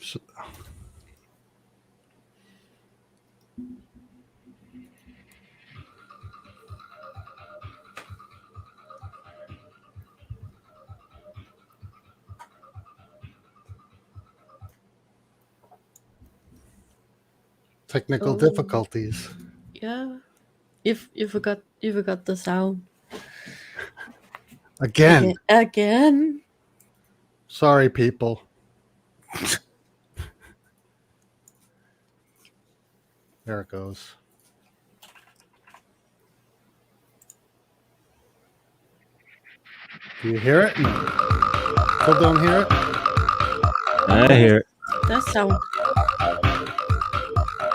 So, technical difficulties. Yeah. You forgot the sound. Again. Again. Sorry, people. There it goes. Do you hear it? No. Still don't hear it? I hear it. That sound.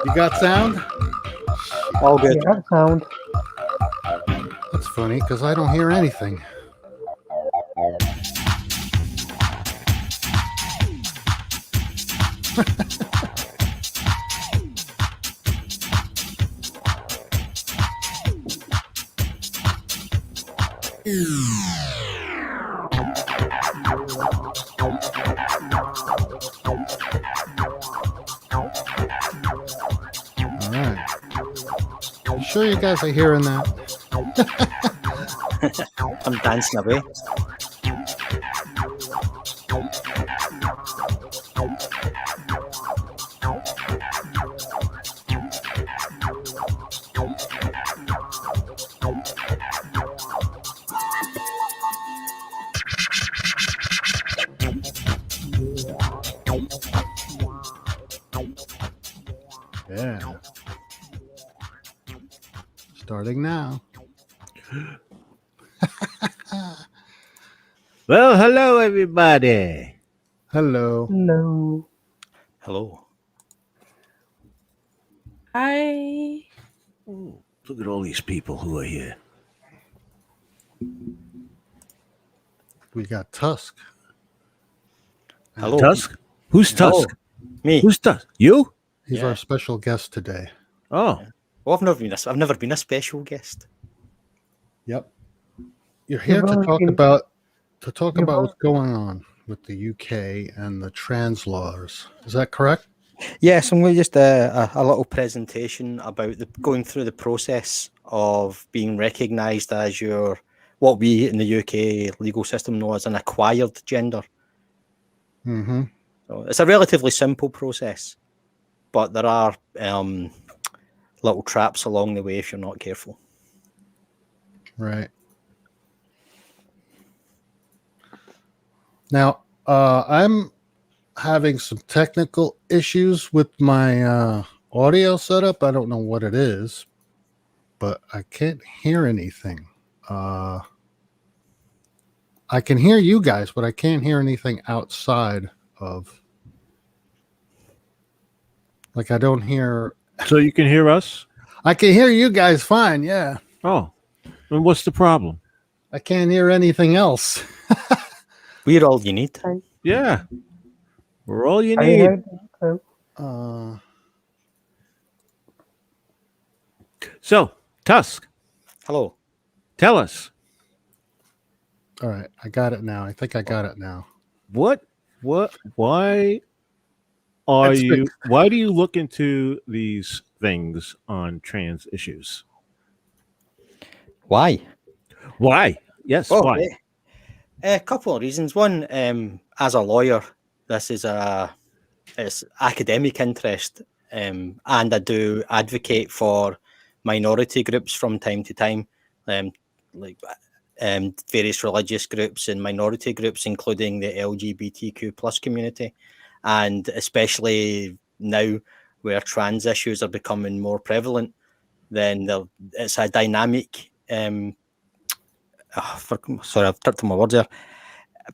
You got sound? All good. Yeah, sound. That's funny because I don't hear anything. All right. You sure you guys are hearing that? I'm dancing away. Yeah. Starting now. Well, hello, everybody. Hello. No. Hello. Hi. Ooh, look at all these people who are here. We got Tússk. Hello. Tússk? Who's Hello. Tússk? Me. Who's Tússk? You? He's Yeah. our special guest today. Oh, Well, I've never been a special guest. Yep. You're here You've to only talk been- about you've what's going on with the UK and the trans laws. Is that correct? Yes, I'm going to just a little presentation about going through the process of being recognised as what we in the UK legal system know as an acquired gender. Mm-hmm. So it's a relatively simple process, but there are little traps along the way if you're not careful. Right. Now, I'm having some technical issues with my audio setup. I don't know what it is, but I can't hear anything. I can hear you guys, but I can't hear anything outside of. Like, I don't hear. so you can hear us? I can hear you guys fine. Yeah. Oh, and what's the problem? I can't hear anything else. We're all you need. Yeah, we're all you I need. heard so. So, Tússk, Hello. tell us All right. I got it now. I think I got it now. why That's why do you look into these things on trans issues? Why? Why? Yes, Well, why? a couple of reasons. One, as a lawyer, this is it's academic interest, and I do advocate for minority groups from time to time, like various religious groups and minority groups, including the LGBTQ plus community, and especially now where trans issues are becoming more prevalent, then it's a dynamic. Sorry, I've tripped on my words there.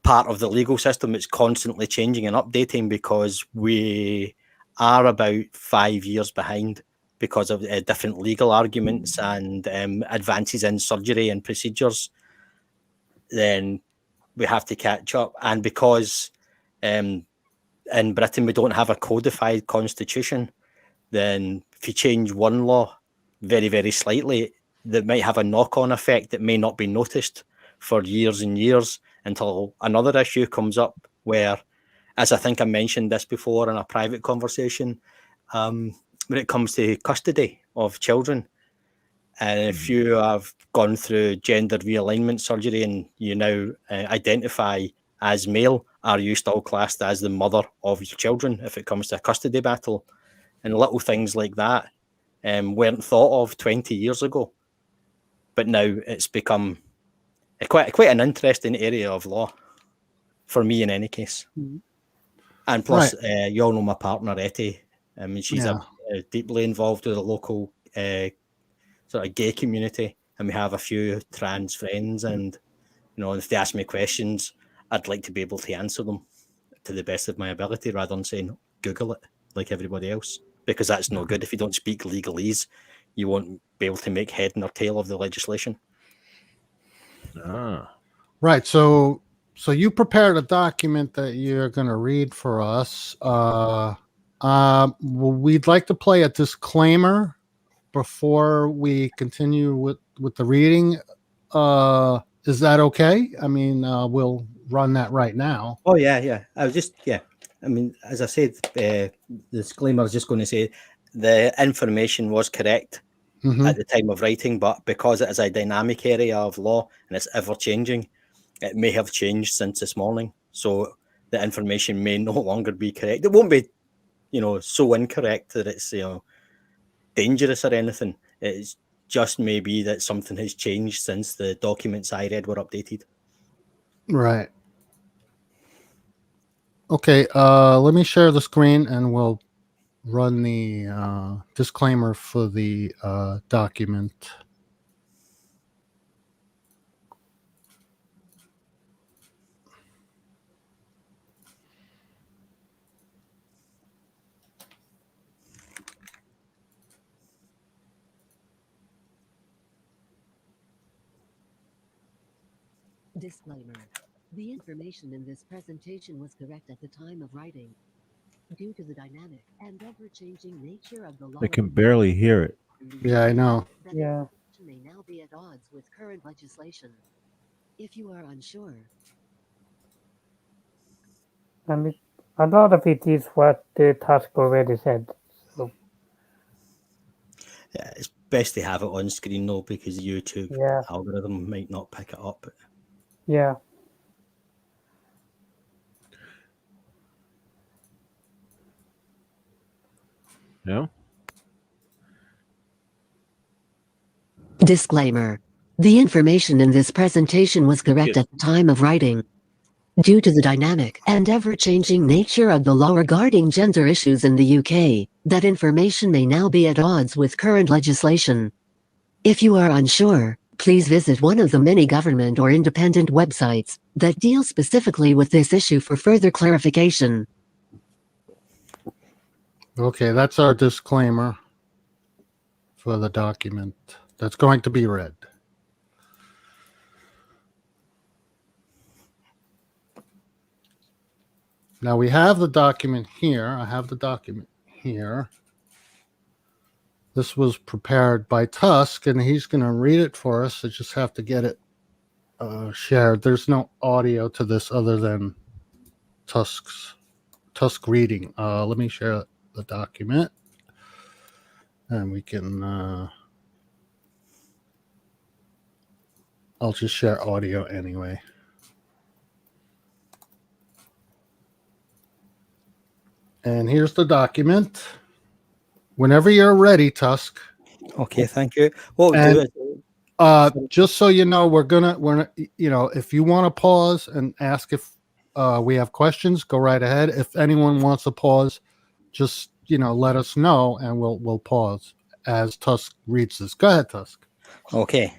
Part of the legal system, it's constantly changing and updating because we are about 5 years behind because of different legal arguments and advances in surgery and procedures. Then we have to catch up, and because in Britain we don't have a codified constitution, then if you change one law very, very slightly, that might have a knock-on effect that may not be noticed for years and years until another issue comes up where as I think I mentioned this before in a private conversation, when it comes to custody of children, and if you have gone through gender realignment surgery and you now identify as male, are you still classed as the mother of your children if it comes to a custody battle? And little things like that weren't thought of 20 years ago. But now it's become quite an interesting area of law, for me in any case. Mhm. And plus, you all know my partner, Etty. I mean, she's deeply involved with the local sort of gay community, and we have a few trans friends, and if they ask me questions, I'd like to be able to answer them to the best of my ability rather than saying Google it like everybody else, because that's no good. If you don't speak legalese, you won't be able to make head nor tail of the legislation. Right. So you prepared a document that you're going to read for us. We'd like to play a disclaimer before we continue with the reading. Is that okay? I mean, we'll run that right now. Oh, yeah. I was just, I mean, as I said, the disclaimer, I was just going to say the information was correct at the time of writing, but because it is a dynamic area of law and it's ever changing, it may have changed since this morning. So the information may no longer be correct. It won't be, so incorrect that it's, dangerous or anything. It's just maybe that something has changed since the documents I read were updated. Right. Okay. Let me share the screen and we'll run the disclaimer for the document. Disclaimer. The information in this presentation was correct at the time of writing. Due to the dynamic and ever-changing nature of the law, I can barely hear it. Yeah, I know. that Yeah. information may now be at odds with current legislation. If you are unsure, And a lot of it is what the Tusk already said. So, Yeah, it's best to have it on screen though, because the YouTube algorithm might not pick it up. yeah. No? disclaimer. The information in this presentation was correct at the time of writing. Due to the dynamic and ever-changing nature of the law regarding gender issues in the UK, that information may now be at odds with current legislation. If you are unsure, please visit one of the many government or independent websites that deal specifically with this issue for further clarification. Okay, that's our disclaimer for the document that's going to be read. Now we have the document here. I have the document here. This was prepared by Tússk, and he's going to read it for us. I just have to get it shared. There's no audio to this other than Tússk reading. Let me share the document, and we can. I'll just share audio anyway. And here's the document. Whenever you're ready, Tússk. Okay, thank you. What we'll do is, Just so you know, we're if you want to pause and ask if we have questions, go right ahead. If anyone wants to pause, just let us know, and we'll pause as Tússk reads this. Go ahead, Tússk. Okay.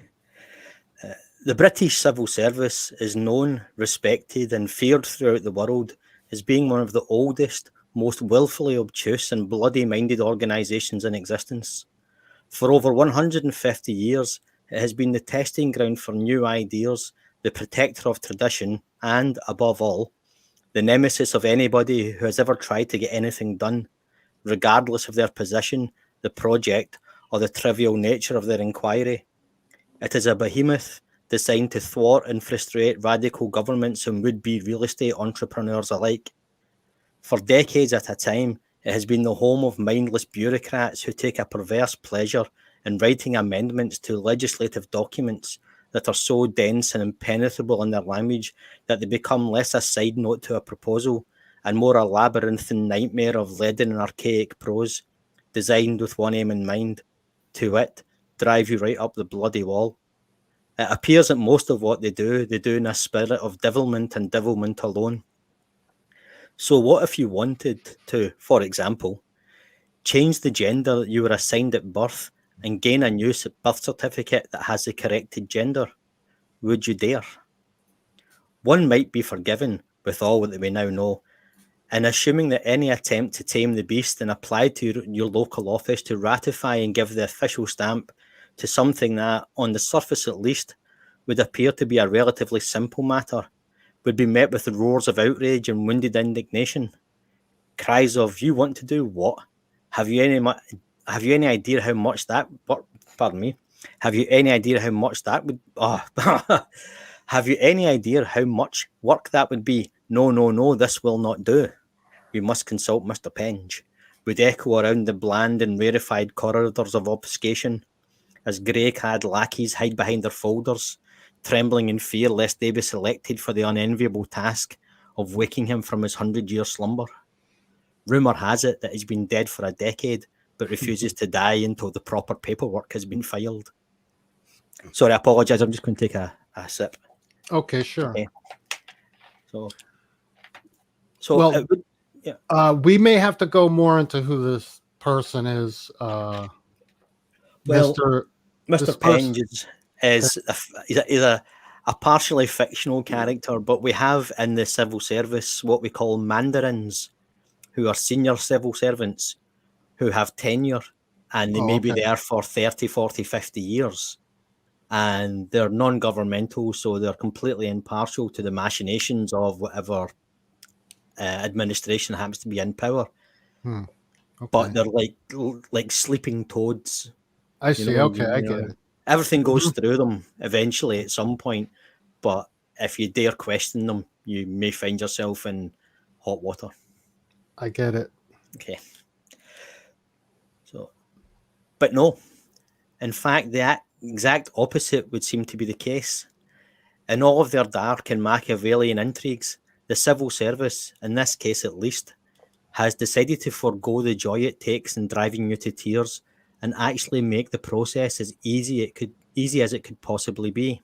The British civil service is known, respected, and feared throughout the world as being one of the oldest, most willfully obtuse and bloody-minded organisations in existence. For over 150 years, it has been the testing ground for new ideas, the protector of tradition, and, above all, the nemesis of anybody who has ever tried to get anything done, regardless of their position, the project, or the trivial nature of their inquiry. It is a behemoth designed to thwart and frustrate radical governments and would-be real estate entrepreneurs alike. For decades at a time, it has been the home of mindless bureaucrats who take a perverse pleasure in writing amendments to legislative documents that are so dense and impenetrable in their language that they become less a side note to a proposal and more a labyrinthine nightmare of leaden and archaic prose, designed with one aim in mind, to wit, drive you right up the bloody wall. It appears that most of what they do in a spirit of devilment and devilment alone. So what if you wanted to, for example, change the gender that you were assigned at birth and gain a new birth certificate that has the corrected gender? Would you dare? One might be forgiven with all that we now know, and assuming that any attempt to tame the beast and apply to your local office to ratify and give the official stamp to something that, on the surface at least, would appear to be a relatively simple matter, would be met with roars of outrage and wounded indignation. Cries of, "You want to do what? Have you any idea how much that? Pardon me. Have you any idea how much that would? Have you any idea how much work that would be? No, this will not do. We must consult Mr. Penge," would echo around the bland and rarefied corridors of obfuscation, as grey-clad lackeys hide behind their folders, trembling in fear lest they be selected for the unenviable task of waking him from his 100-year slumber. Rumour has it that he's been dead for a decade, but refuses to die until the proper paperwork has been filed. Sorry, I apologise. I'm just going to take a sip. Okay, sure. Okay. So Well, we may have to go more into who this person is. Well, Mr. Mr. Penge is a partially fictional character, but we have in the civil service what we call mandarins, who are senior civil servants who have tenure, and they may be there for 30, 40, 50 years. And they're non-governmental, so they're completely impartial to the machinations of whatever administration happens to be in power. Okay. But they're like sleeping toads. I see. Okay, I get it. Everything goes through them eventually at some point, but if you dare question them, you may find yourself in hot water. I get it. Okay. So, but no. In fact, the exact opposite would seem to be the case. In all of their dark and Machiavellian intrigues, the civil service, in this case at least, has decided to forego the joy it takes in driving you to tears and actually make the process as easy as it could possibly be.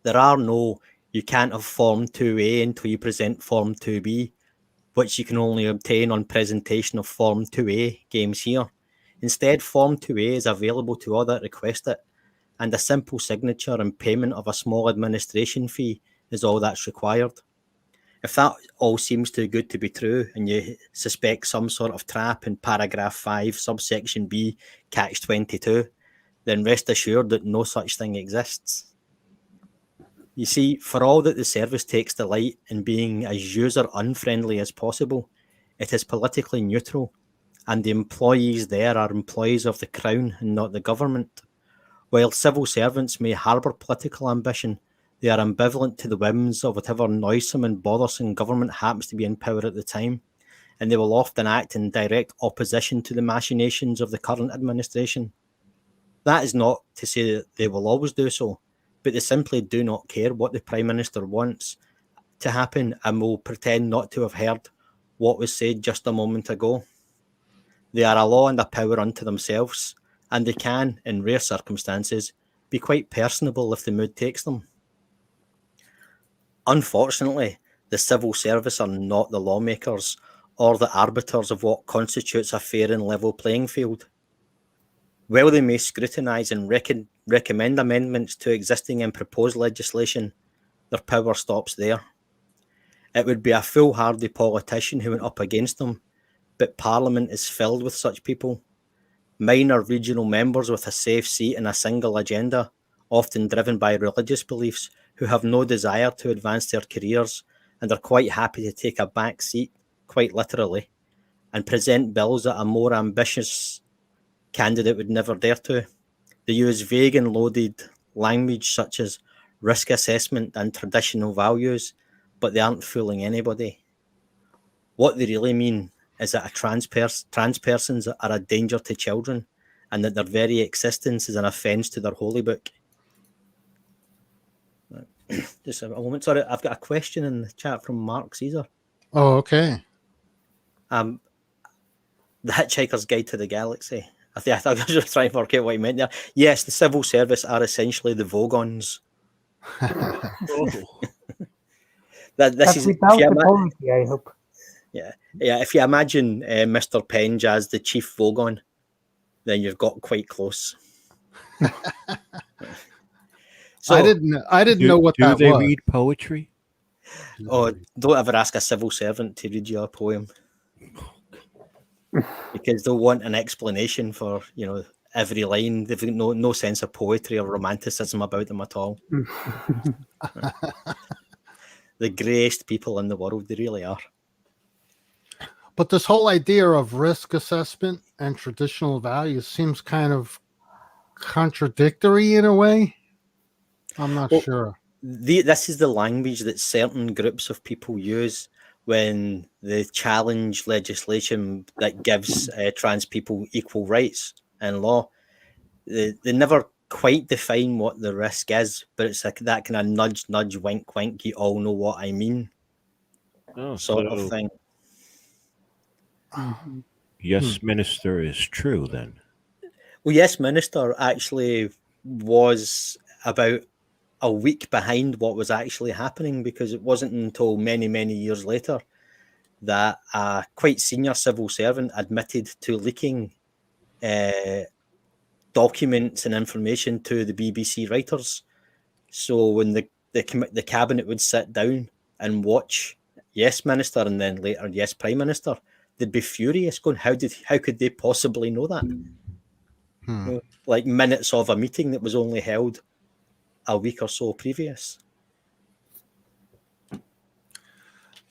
There are no, you can't have Form 2A until you present Form 2B, which you can only obtain on presentation of Form 2A games here. Instead, Form 2A is available to all that request it, and a simple signature and payment of a small administration fee is all that's required. If that all seems too good to be true, and you suspect some sort of trap in paragraph 5, subsection B, catch 22, then rest assured that no such thing exists. You see, for all that the service takes delight in being as user-unfriendly as possible, it is politically neutral, and the employees there are employees of the Crown and not the government. While civil servants may harbour political ambition, they are ambivalent to the whims of whatever noisome and bothersome government happens to be in power at the time, and they will often act in direct opposition to the machinations of the current administration. That is not to say that they will always do so, but they simply do not care what the Prime Minister wants to happen and will pretend not to have heard what was said just a moment ago. They are a law and a power unto themselves, and they can, in rare circumstances, be quite personable if the mood takes them. Unfortunately, the civil service are not the lawmakers or the arbiters of what constitutes a fair and level playing field. While they may scrutinise and recommend amendments to existing and proposed legislation, their power stops there. It would be a foolhardy politician who went up against them, but Parliament is filled with such people. Minor regional members with a safe seat and a single agenda, often driven by religious beliefs, who have no desire to advance their careers and are quite happy to take a back seat, quite literally, and present bills that a more ambitious candidate would never dare to. They use vague and loaded language such as risk assessment and traditional values, but they aren't fooling anybody. What they really mean is that trans persons are a danger to children, and that their very existence is an offence to their holy book. Just a moment. Sorry, I've got a question in the chat from Mark Caesar. Oh, okay. The Hitchhiker's Guide to the Galaxy. I thought I was just trying to work out what he meant there. Yes, the civil service are essentially the Vogons. Oh. This That's is without the poetry, I hope. yeah. If you imagine Mr. Penge as the chief Vogon, then you've got quite close. So I didn't know what do that they was. read poetry? oh, don't ever ask a civil servant to read you a poem, because they'll want an explanation for every line. They've got no sense of poetry or romanticism about them at all. The greyest people in the world, they really are. But this whole idea of risk assessment and traditional values seems kind of contradictory in a way. I'm not Well, sure. This is the language that certain groups of people use when they challenge legislation that gives trans people equal rights in law. They never quite define what the risk is, but it's like that kind of nudge, nudge, wink, wink. You all know what I mean, sort of thing. Yes, Minister is true then. Well, Yes, Minister actually was about a week behind what was actually happening, because it wasn't until many, many years later that a quite senior civil servant admitted to leaking documents and information to the BBC writers. So when the cabinet would sit down and watch Yes Minister and then later Yes Prime Minister, they'd be furious, going, how could they possibly know that? Like minutes of a meeting that was only held a week or so previous.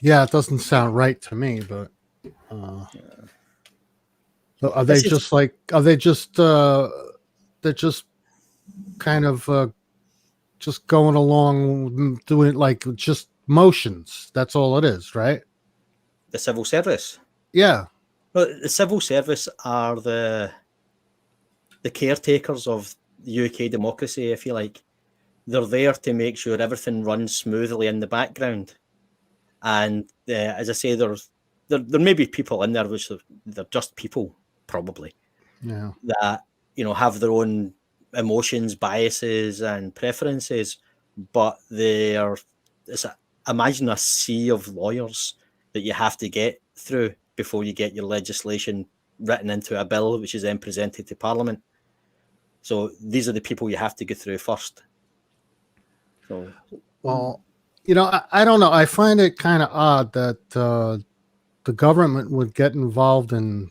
Yeah, it doesn't sound right to me, but so are they just they're just kind of just going along doing like just motions. That's all it is, right? The civil service. Yeah. Well, the civil service are the caretakers of the UK democracy, if you like. They're there to make sure everything runs smoothly in the background. And as I say, there may be people in there which they're just people, probably. Yeah. That have their own emotions, biases, and preferences, but imagine a sea of lawyers that you have to get through before you get your legislation written into a bill, which is then presented to Parliament. So these are the people you have to go through first. So, well, I don't know. I find it kind of odd that the government would get involved in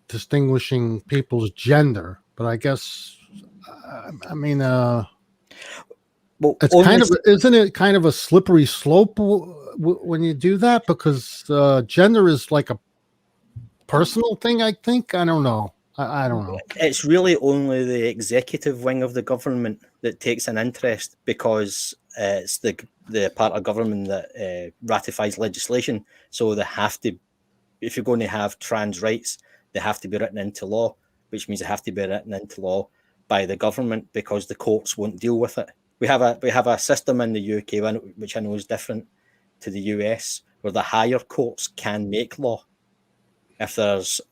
distinguishing people's gender, but I guess, I mean, well, it's kind of, isn't it kind of a slippery slope when you do that? Because gender is like a personal thing, I think. I don't know. I don't know. It's really only the executive wing of the government that takes an interest, because it's the part of government that ratifies legislation. So they have to, if you're going to have trans rights, they have to be written into law, which means they have to be written into law by the government, because the courts won't deal with it. We have a system in the UK, which I know is different to the US, where the higher courts can make law. If there's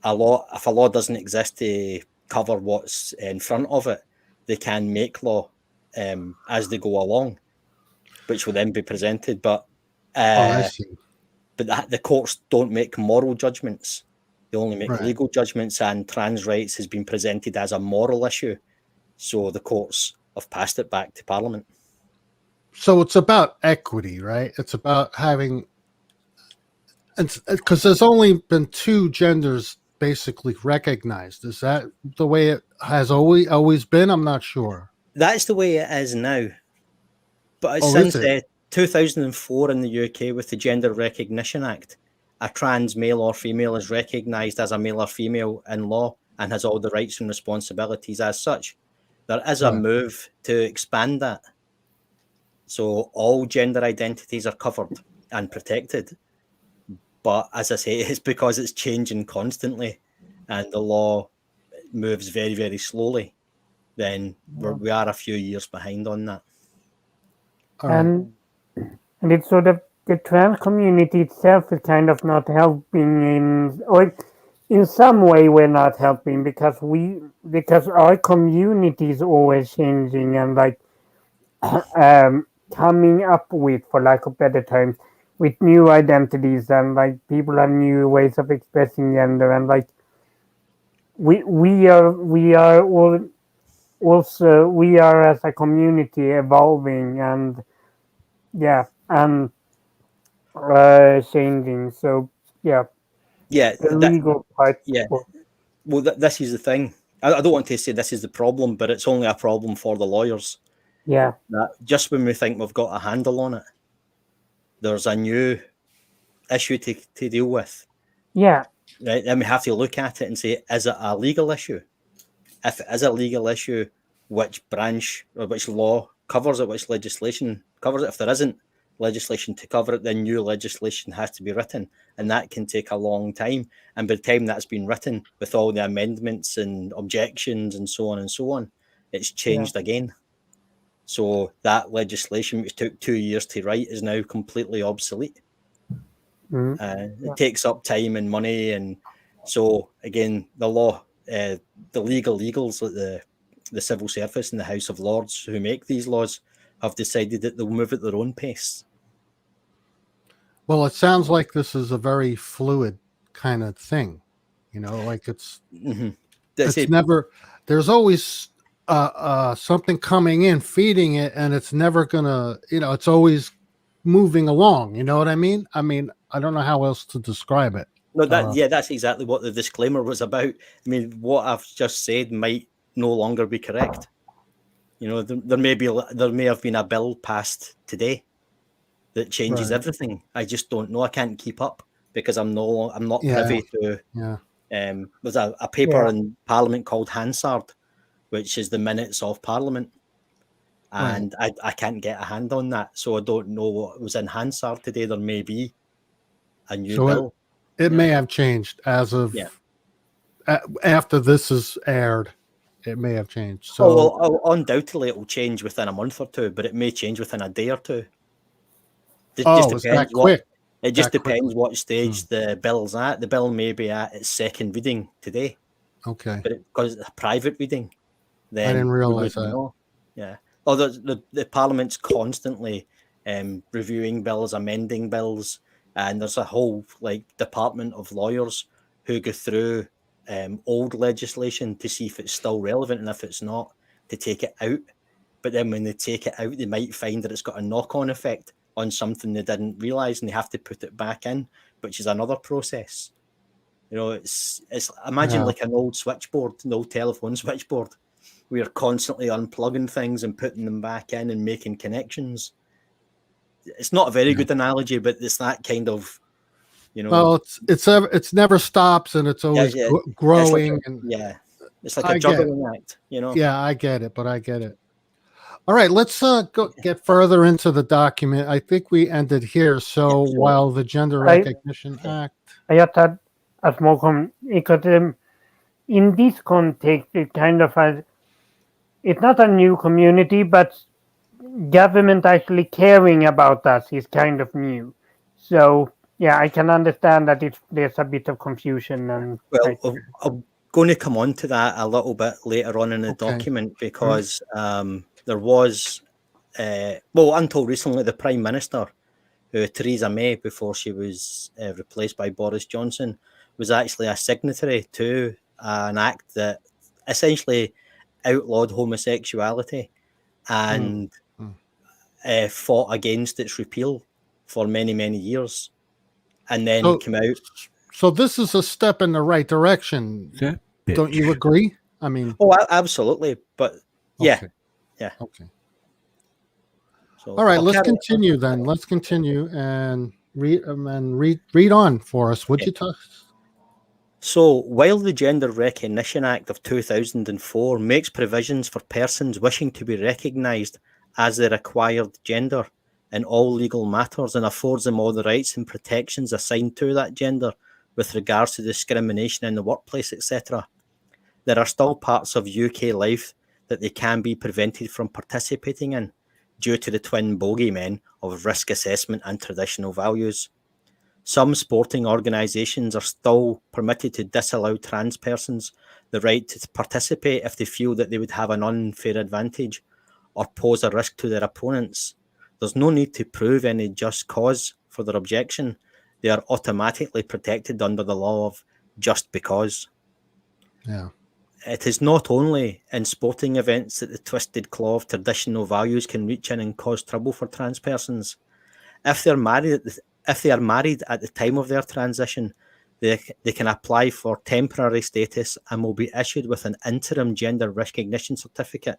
if a law doesn't exist to cover what's in front of it, they can make law as they go along, which will then be presented. But I see. But the courts don't make moral judgments; they only make Right. legal judgments. And trans rights has been presented as a moral issue, so the courts have passed it back to Parliament. So it's about equity, right? It's about having, because there's only been two genders basically recognized. Is that the way it has always been? I'm not sure. That's the way it is now. But Oh, since is it? 2004 in the UK, with the Gender Recognition Act, a trans male or female is recognised as a male or female in law and has all the rights and responsibilities as such. There is a Right. move to expand that. So all gender identities are covered and protected. But as I say, it's because it's changing constantly, and the law moves very, very slowly. Then we are a few years behind on that. All right. And it's sort of the trans community itself is kind of not helping in some way we're not helping because our community is always changing and like coming up with, for lack of better terms, with new identities and like people have new ways of expressing gender and like we are all also we are as a community evolving and and changing. So Yeah, the legal part. yeah. Well, this is the thing. I don't want to say this is the problem, but it's only a problem for the lawyers. Yeah. That just when we think we've got a handle on it, there's a new issue to deal with. Yeah. Right? And we have to look at it and say, is it a legal issue? If it is a legal issue, which branch or which law covers it, which legislation covers it? If there isn't legislation to cover it, then new legislation has to be written. And that can take a long time. And by the time that's been written, with all the amendments and objections and so on, it's changed again. So that legislation, which took 2 years to write, is now completely obsolete. It takes up time and money. And so, again, the law, the legals like the civil service and the House of Lords who make these laws have decided that they'll move at their own pace. Well, it sounds like this is a very fluid kind of thing, like it's never, there's always something coming in, feeding it, and it's never gonna, it's always moving along. You know what I mean? I don't know how else to describe it. No, that's exactly what the disclaimer was about. I mean, what I've just said might no longer be correct. There may have been a bill passed today that changes everything. I just don't know. I can't keep up because I'm not privy to. Yeah. There's a paper in Parliament called Hansard, which is the minutes of Parliament, and I can't get a hand on that, so I don't know what was in Hansard today. There may be a new bill. It may have changed as of after this is aired. It may have changed. So undoubtedly it will change within a month or two, but it may change within a day or two. It's that quick. It just depends what stage the bill's at. The bill may be at its second reading today. Okay. But because it's a private reading, then I didn't realize that. Know. Yeah. Although the Parliament's constantly reviewing bills, amending bills, and there's a whole department of lawyers who go through old legislation to see if it's still relevant, and if it's not, to take it out. But then when they take it out, they might find that it's got a knock-on effect on something they didn't realize, and they have to put it back in, which is another process. It's imagine like an old switchboard, an old telephone switchboard. We are constantly unplugging things and putting them back in and making connections. It's not a very good analogy, but it's that kind of, Well, it's never stops, and it's always growing. It's like a juggling act. Yeah, I get it, but I get it. All right, let's get further into the document. I think we ended here. So while the Gender Recognition Act, I just had a small comment because in this context, it kind of has. It's not a new community, but government actually caring about us is kind of new. So yeah, I can understand that there's a bit of confusion. And I'm going to come on to that a little bit later on in the document because there was, until recently, the Prime Minister, Theresa May, before she was replaced by Boris Johnson, was actually a signatory to an act that essentially outlawed homosexuality and fought against its repeal for many, many years, and then came out. So this is a step in the right direction. Yeah. Don't you agree? Absolutely. But yeah. Okay. So all right, let's continue then. Let's continue and read on for us. Would you talk? So, while the Gender Recognition Act of 2004 makes provisions for persons wishing to be recognised as their acquired gender in all legal matters and affords them all the rights and protections assigned to that gender with regards to discrimination in the workplace, etc., there are still parts of UK life that they can be prevented from participating in due to the twin bogeymen of risk assessment and traditional values. Some sporting organisations are still permitted to disallow trans persons the right to participate if they feel that they would have an unfair advantage or pose a risk to their opponents. There's no need to prove any just cause for their objection. They are automatically protected under the law of just because. Yeah. It is not only in sporting events that the twisted claw of traditional values can reach in and cause trouble for trans persons. If they are married at the time of their transition, they can apply for temporary status and will be issued with an interim gender recognition certificate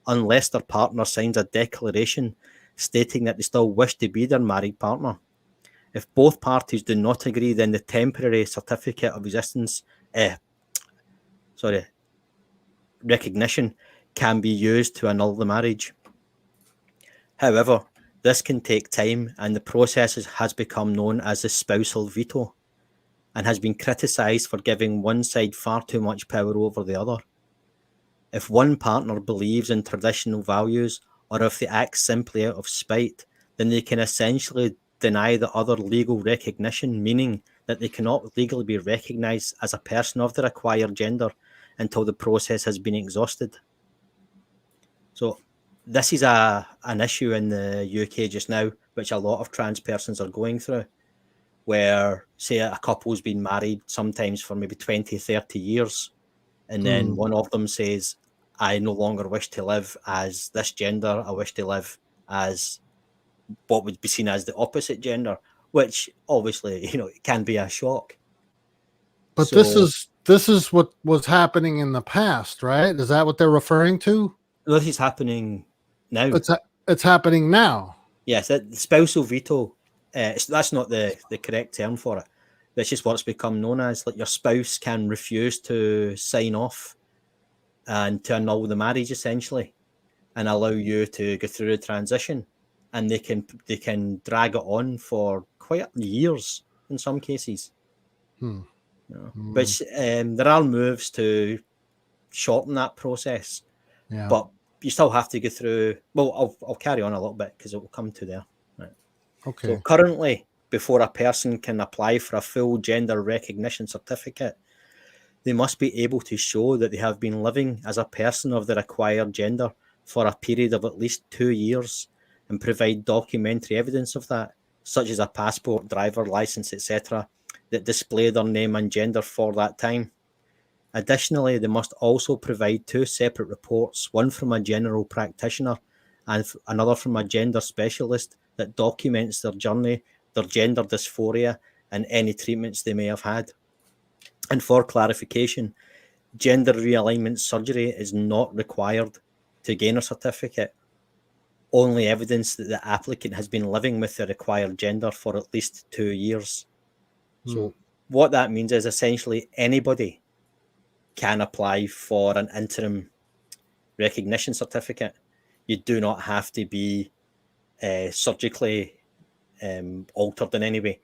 unless their partner signs a declaration stating that they still wish to be their married partner. If both parties do not agree, then the temporary certificate of recognition can be used to annul the marriage. However, this can take time, and the process has become known as the spousal veto and has been criticised for giving one side far too much power over the other. If one partner believes in traditional values or if they act simply out of spite, then they can essentially deny the other legal recognition, meaning that they cannot legally be recognised as a person of their acquired gender until the process has been exhausted. So this is an issue in the UK just now, which a lot of trans persons are going through, where, say, a couple's been married sometimes for maybe 20, 30 years, and then one of them says, I no longer wish to live as this gender, I wish to live as what would be seen as the opposite gender, which obviously, it can be a shock. But this is what was happening in the past, right? Is that what they're referring to? This is happening now. It's happening now. Yes, the spousal veto, that's not the correct term for it. That's just what's become known as. Like, your spouse can refuse to sign off and to annul the marriage, essentially, and allow you to go through the transition. And they can drag it on for quite years in some cases. But there are moves to shorten that process. Yeah. But you still have to go through. Well, I'll carry on a little bit because it will come to there. Right. Okay. So currently, before a person can apply for a full gender recognition certificate, they must be able to show that they have been living as a person of their acquired gender for a period of at least 2 years and provide documentary evidence of that, such as a passport, driver license, etc., that display their name and gender for that time. Additionally, they must also provide 2 separate reports, one from a general practitioner and another from a gender specialist, that documents their journey, their gender dysphoria, and any treatments they may have had. And for clarification, gender realignment surgery is not required to gain a certificate. Only evidence that the applicant has been living with their acquired gender for at least 2 years. So what that means is essentially anybody can apply for an interim recognition certificate. You do not have to be surgically altered in any way,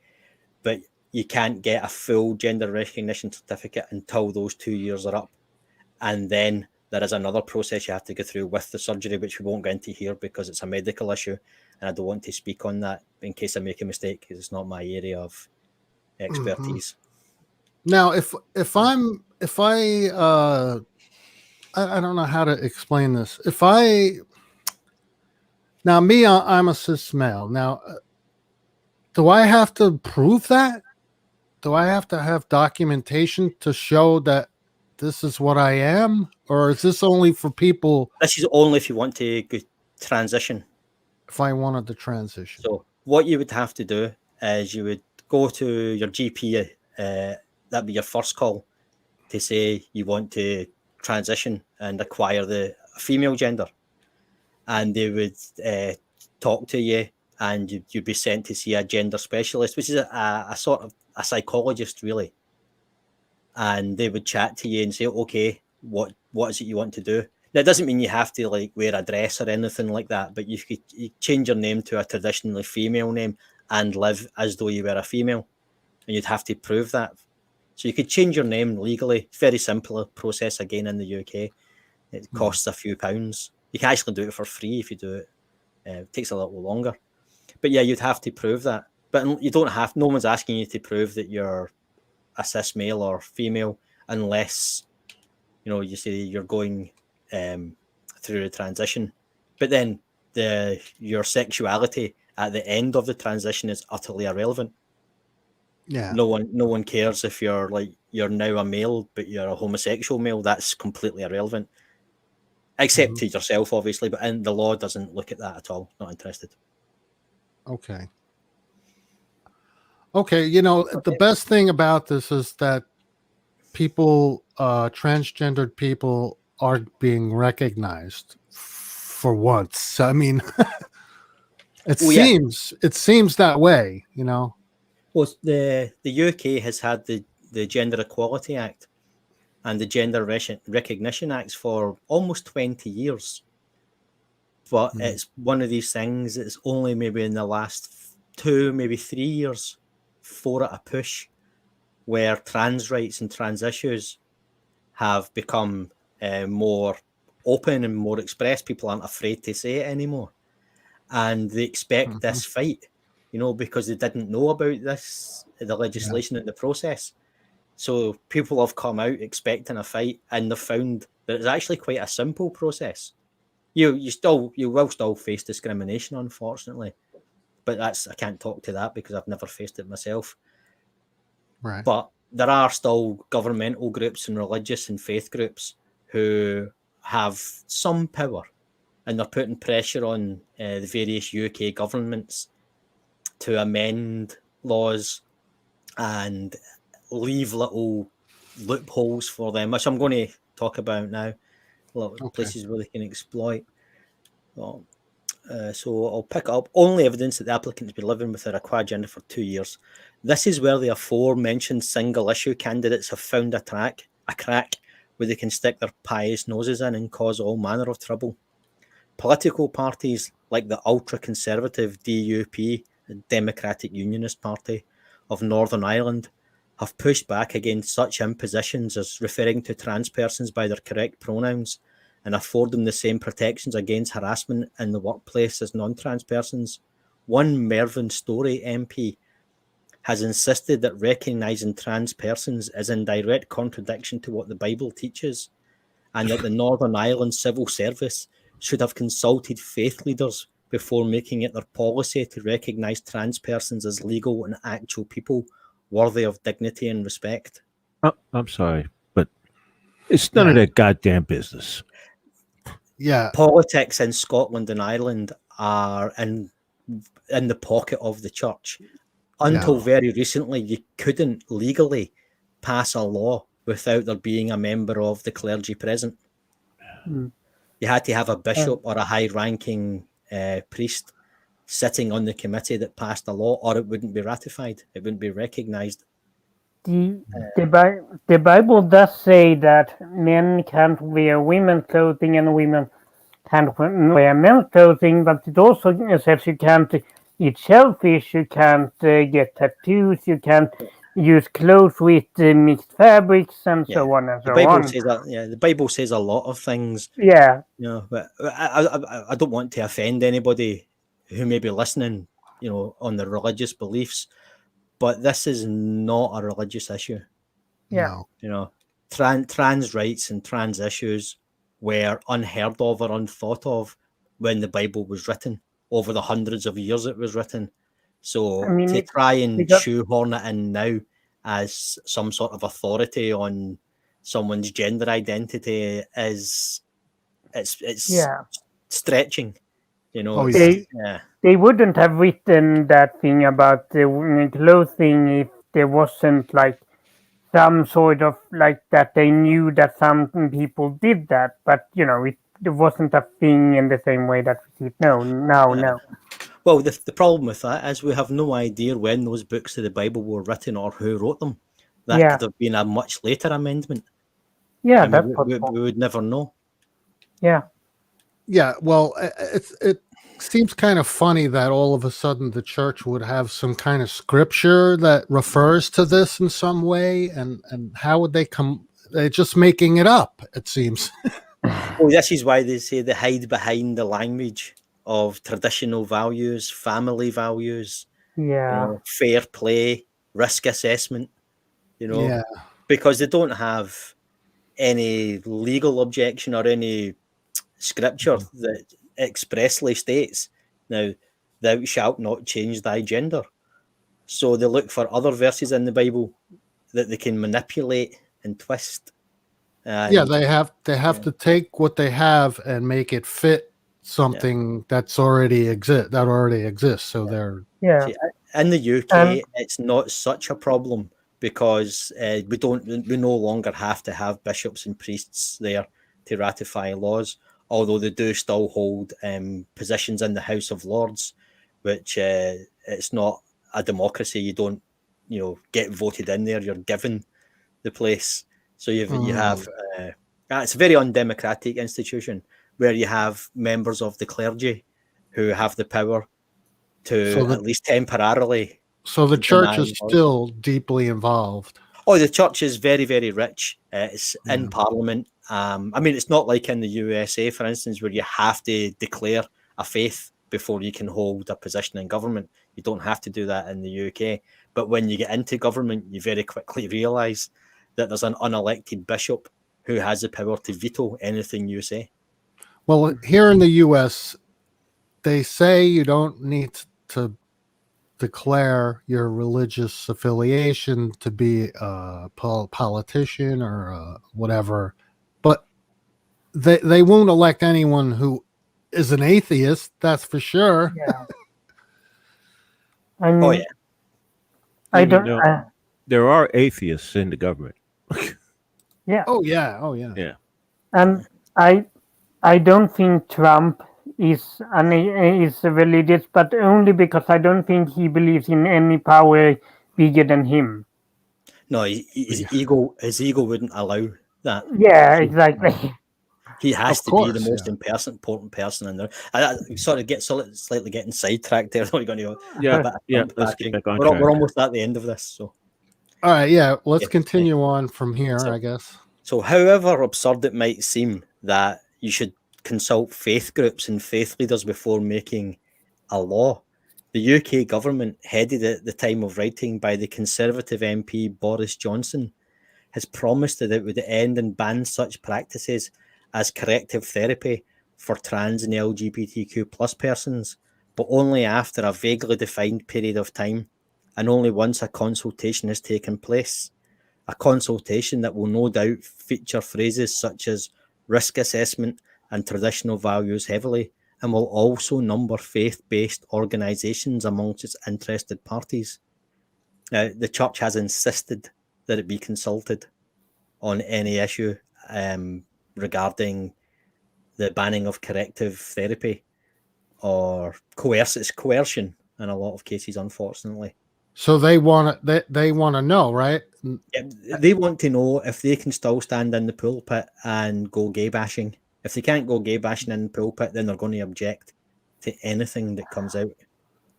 but you can't get a full gender recognition certificate until those 2 years are up. And then there is another process you have to go through with the surgery, which we won't go into here because it's a medical issue, and I don't want to speak on that in case I make a mistake, because it's not my area of expertise. Now, if I don't know how to explain this. I'm a cis male. Now, do I have to prove that? Do I have to have documentation to show that this is what I am? Or is this only for people? This is only if you want to go transition. If I wanted to transition. So what you would have to do is you would go to your GP, that'd be your first call, to say you want to transition and acquire the female gender. And they would talk to you, and you'd be sent to see a gender specialist, which is a sort of a psychologist, really. And they would chat to you and say, okay, what is it you want to do? That doesn't mean you have to like wear a dress or anything like that, but you change your name to a traditionally female name and live as though you were a female, and you'd have to prove that. So you could change your name legally. Very simple process again in the UK. It costs a few pounds. You can actually do it for free if you do it. It takes a little longer. But yeah, you'd have to prove that. But you don't have, no one's asking you to prove that you're a cis male or female unless, you know, you say you're going through a transition. But then your sexuality at the end of the transition is utterly irrelevant. Yeah. No one cares if you're now a male, but you're a homosexual male. That's completely irrelevant. Except to yourself, obviously, but the law doesn't look at that at all. Not interested. Okay. Okay, you know, the best thing about this is that people, transgendered people, are being recognized for once. I mean, it seems that way, you know. Well, the UK has had the Gender Equality Act and the Gender Recognition Acts for almost 20 years. But it's one of these things that's only maybe in the last 2, maybe 3 years, 4 at a push, where trans rights and trans issues have become more open and more expressed. People aren't afraid to say it anymore. And they expect this fight, you know, because they didn't know about this, the legislation and the process. So people have come out expecting a fight, and they've found that it's actually quite a simple process. You will still face discrimination, unfortunately, but I can't talk to that because I've never faced it myself. Right. But there are still governmental groups and religious and faith groups who have some power, and they're putting pressure on the various UK governments to amend laws and leave little loopholes for them, which I'm going to talk about now. Little places where they can exploit. So I'll pick up only evidence that the applicant has been living with their acquired gender for 2 years. This is where the aforementioned single issue candidates have found a crack where they can stick their pious noses in and cause all manner of trouble. Political parties like the ultra-conservative DUP, the Democratic Unionist Party of Northern Ireland, have pushed back against such impositions as referring to trans persons by their correct pronouns and afford them the same protections against harassment in the workplace as non-trans persons. One Mervyn Storey MP has insisted that recognising trans persons is in direct contradiction to what the Bible teaches, and that the Northern Ireland Civil Service should have consulted faith leaders before making it their policy to recognise trans persons as legal and actual people worthy of dignity and respect. Oh, I'm sorry, but it's none of their goddamn business. Yeah. Politics in Scotland and Ireland are in the pocket of the church. Until very recently, you couldn't legally pass a law without there being a member of the clergy present. You had to have a bishop or a high-ranking priest sitting on the committee that passed a law, or it wouldn't be ratified. It wouldn't be recognised. The Bible does say that men can't wear women's clothing and women can't wear men's clothing, but it also says you can't eat shellfish, you can't get tattoos, you can't use clothes with mixed fabrics, and so on and so on. Says that, the Bible says a lot of things. Yeah. You know, but I don't want to offend anybody who may be listening, you know, on their religious beliefs, but this is not a religious issue. Yeah. No. You know, trans rights and trans issues were unheard of or unthought of when the Bible was written, over the hundreds of years it was written. So to try and shoehorn it in now as some sort of authority on someone's gender identity is stretching, you know. They wouldn't have written that thing about the clothing if there wasn't like some sort of like that they knew that some people did that, but you know it wasn't a thing in the same way that we see it now. No. Well, the problem with that is we have no idea when those books of the Bible were written or who wrote them. That could have been a much later amendment. Yeah, I mean, we would never know. Yeah. Yeah, well, it seems kind of funny that all of a sudden the church would have some kind of scripture that refers to this in some way, and how would they come? They're just making it up. It seems. Well, this is why they say they hide behind the language of traditional values, family values, Yeah. fair play, risk assessment, Yeah. because they don't have any legal objection or any scripture that expressly states, now, thou shalt not change thy gender. So they look for other verses in the Bible that they can manipulate and twist. Yeah, And they have to take what they have and make it fit something that already exists. So they're Yeah. in the UK, And it's not such a problem because we no longer have to have bishops and priests there to ratify laws, although they do still hold positions in the House of Lords, which it's not a democracy. You don't get voted in there, you're given the place. So you have it's a very undemocratic institution where you have members of the clergy who have the power to at least temporarily. So the church is deny still deeply involved. Oh, the church is very, very rich. It's in Parliament. I mean, it's not like in the USA, for instance, where you have to declare a faith before you can hold a position in government. You don't have to do that in the UK. But when you get into government, you very quickly realise that there's an unelected bishop who has the power to veto anything you say. Well, here in the US, they say you don't need to declare your religious affiliation to be a politician or whatever, but they won't elect anyone who is an atheist. That's for sure. yeah. I mean, Oh, yeah. I Even don't. though there are atheists in the government. Yeah. Oh yeah. Oh yeah. Yeah. And I don't think Trump is religious, but only because I don't think he believes in any power bigger than him. No, his ego wouldn't allow that. Yeah, exactly. He has Of to be the course, most important person in there. I sort of get slightly getting sidetracked there. We're going to go Yeah. Let's get back on we're track. almost at the end of this. So, All right. Yeah. Let's Yeah. continue on from here, So- I guess. so however absurd it might seem that you should consult faith groups and faith leaders before making a law, the UK government, headed at the time of writing by the Conservative MP Boris Johnson, has promised that it would end and ban such practices as corrective therapy for trans and LGBTQ plus persons, but only after a vaguely defined period of time and only once a consultation has taken place. A consultation that will no doubt feature phrases such as risk assessment and traditional values heavily, and will also number faith-based organisations amongst its interested parties. Now, the church has insisted that it be consulted on any issue regarding the banning of corrective therapy or coercion in a lot of cases, unfortunately. So they want to know, right? They want to know if they can still stand in the pulpit and go gay bashing. If they can't go gay bashing in the pulpit, then they're going to object to anything that comes out.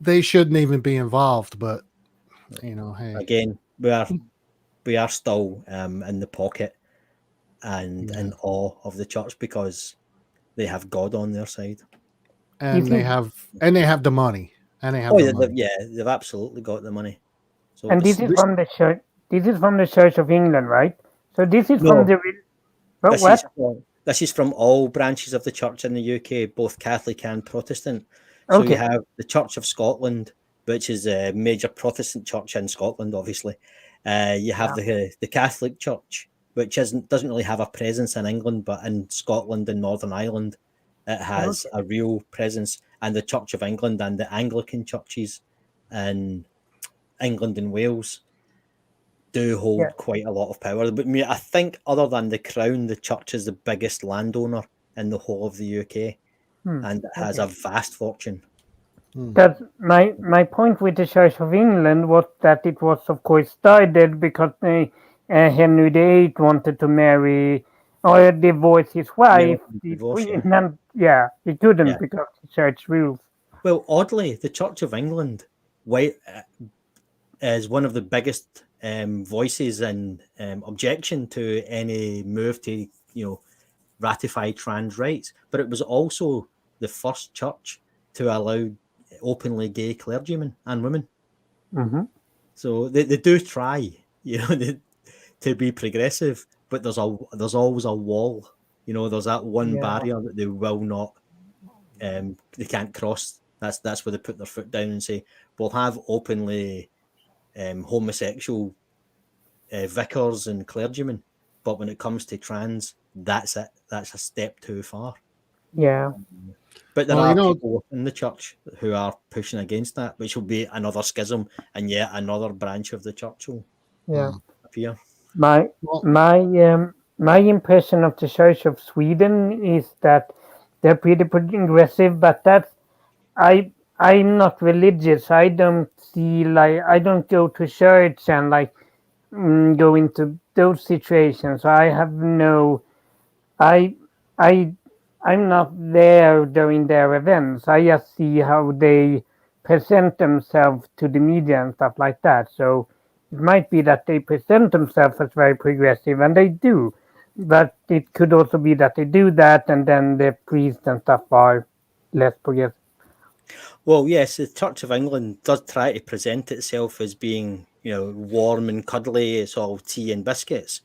They shouldn't even be involved, but hey. Again, we are still in the pocket and in awe of the church because they have God on their side, And they have the money, and they have Oh the yeah, money. they've absolutely got the money. So And this is from the church. This is from the Church of England, right? So this is from the. But what? This is from all branches of the church in the UK, both Catholic and Protestant. So you have the Church of Scotland, which is a major Protestant church in Scotland, obviously. You have the Catholic Church, which doesn't really have a presence in England, but in Scotland and Northern Ireland, it has a real presence. And the Church of England and the Anglican churches in England and Wales do hold quite a lot of power. But I think other than the Crown, the church is the biggest landowner in the whole of the UK, and it has a vast fortune. That my point with the Church of England was that it was, of course, started because Henry VIII wanted to marry or divorce his wife. Divorce, yeah. He couldn't Yeah. because the church rules. Well, oddly, the Church of England is one of the biggest voices in objection to any move to, ratify trans rights, but it was also the first church to allow openly gay clergymen and women. Mm-hmm. So they do try, to be progressive, but there's always a wall. There's that one barrier that they will not, they can't cross. That's where they put their foot down and say, we'll have openly homosexual vicars and clergymen, but when it comes to trans, that's it. That's a step too far. Yeah. But there Well, are you know- people in the church who are pushing against that, which will be another schism, and yet another branch of the church will Yeah. appear. My Well- my impression of the Church of Sweden is that they're pretty progressive, but I'm not religious. I don't I don't go to church and go into those situations. So I have no I I I'm not there during their events. I just see how they present themselves to the media and stuff like that. So it might be that they present themselves as very progressive, and they do. But it could also be that they do that, and then the priests and stuff are less progressive. Well, yes, the Church of England does try to present itself as being, warm and cuddly. It's all tea and biscuits,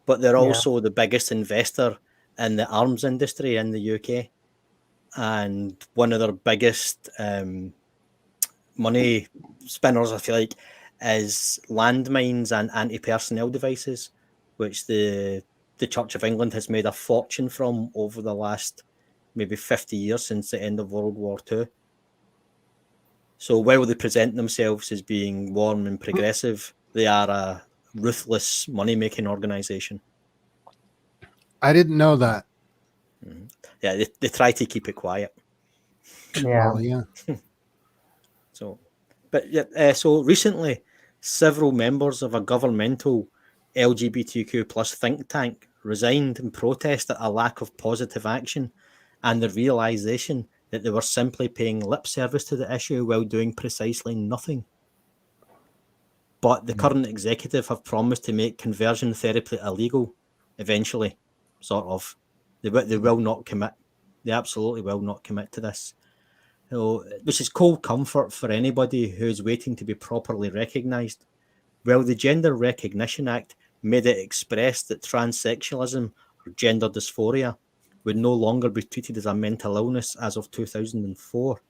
but they're Yeah. also the biggest investor in the arms industry in the UK, and one of their biggest money spinners, I feel like, is landmines and anti-personnel devices, which the Church of England has made a fortune from over the last maybe 50 years since the end of World War II. So while they present themselves as being warm and progressive, they are a ruthless money-making organisation. I didn't know that. Yeah, they try to keep it quiet. Yeah. Well, yeah. So, but yeah, so recently, several members of a governmental LGBTQ plus think tank resigned in protest at a lack of positive action and the realization that they were simply paying lip service to the issue while doing precisely nothing. But the current executive have promised to make conversion therapy illegal eventually, sort of. They will not commit. They absolutely will not commit to this. So, which is cold comfort for anybody who's waiting to be properly recognised. Well, the Gender Recognition Act made it express that transsexualism or gender dysphoria would no longer be treated as a mental illness as of 2004.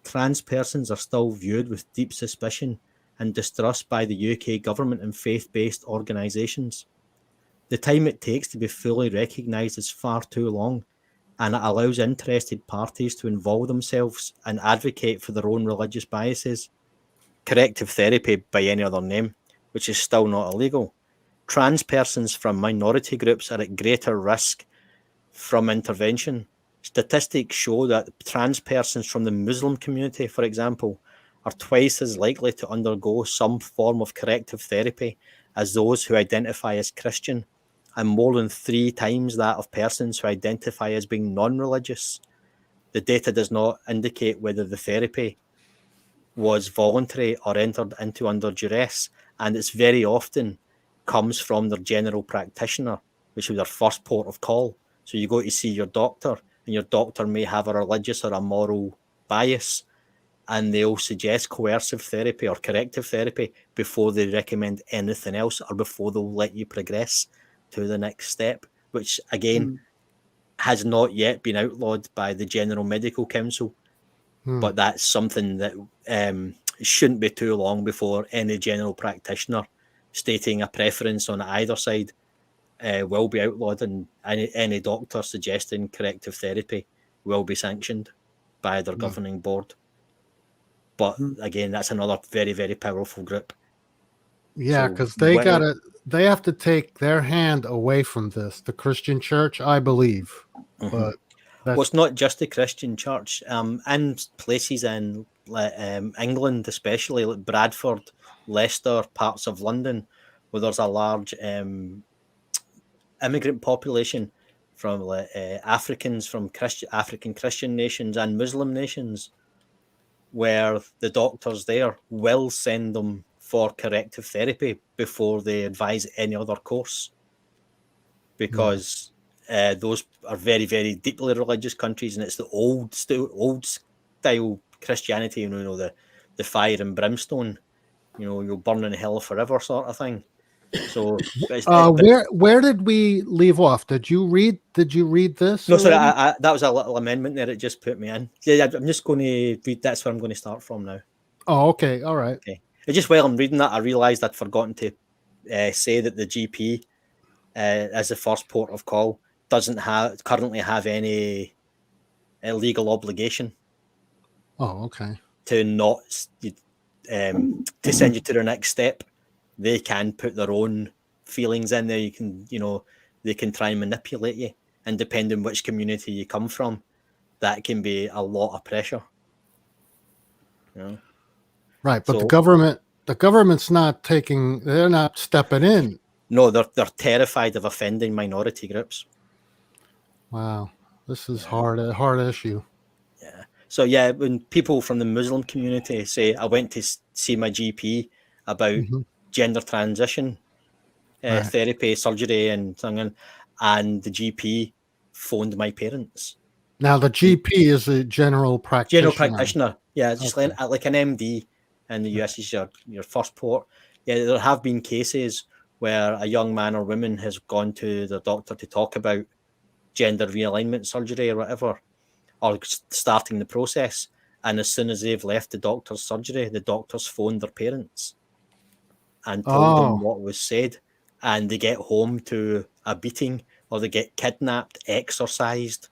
Trans persons are still viewed with deep suspicion and distrust by the UK government and faith-based organisations. The time it takes to be fully recognised is far too long, and it allows interested parties to involve themselves and advocate for their own religious biases. Corrective therapy by any other name, which is still not illegal. Trans persons from minority groups are at greater risk from intervention. Statistics show that trans persons from the Muslim community, for example, are twice as likely to undergo some form of corrective therapy as those who identify as Christian, and more than 3 times that of persons who identify as being non-religious. The data does not indicate whether the therapy was voluntary or entered into under duress, and it's very often comes from their general practitioner, which is their first port of call. So you go to see your doctor, and your doctor may have a religious or a moral bias, and they'll suggest coercive therapy or corrective therapy before they recommend anything else or before they'll let you progress to the next step, which again has not yet been outlawed by the General Medical Council. But that's something that shouldn't be too long before any general practitioner stating a preference on either side will be outlawed, and any doctor suggesting corrective therapy will be sanctioned by their governing board. But again, that's another very, very powerful group. Yeah, So because they have to take their hand away from this. The Christian church, I believe. But that's Well, it's not just the Christian church. In places in England, especially like Bradford, Leicester, parts of London, where there's a large immigrant population from Africans, from African Christian nations and Muslim nations, where the doctors there will send them for corrective therapy before they advise any other course, because those are very, very deeply religious countries, and it's the old style Christianity, you know, the fire and brimstone, you know, you'll burn in hell forever sort of thing. So where did we leave off? Did you read this? no, sorry, already? that was a little amendment there. It just put me in. Yeah, I'm just going to read. That's where I'm going to start from now. Oh, okay, all right. Okay. It's just while I'm reading that, I realised I'd forgotten to say that the GP, as the first port of call, doesn't currently have any legal obligation. Oh, okay. To not to send you to the next step. They can put their own feelings in there. They can try and manipulate you, and depending which community you come from, that can be a lot of pressure. You know? Right, but the government's not they're not stepping in. No, they're terrified of offending minority groups. Wow, this is a hard issue. Yeah. So yeah, when people from the Muslim community say, I went to see my GP about gender transition therapy, surgery, and something, and the GP phoned my parents. Now the GP is a general practitioner. Yeah, just like an MD in the US is your first port. Yeah, there have been cases where a young man or woman has gone to the doctor to talk about gender realignment surgery or whatever, or starting the process, and as soon as they've left the doctor's surgery, the doctors phoned their parents and told them what was said, and they get home to a beating, or they get kidnapped, exorcised,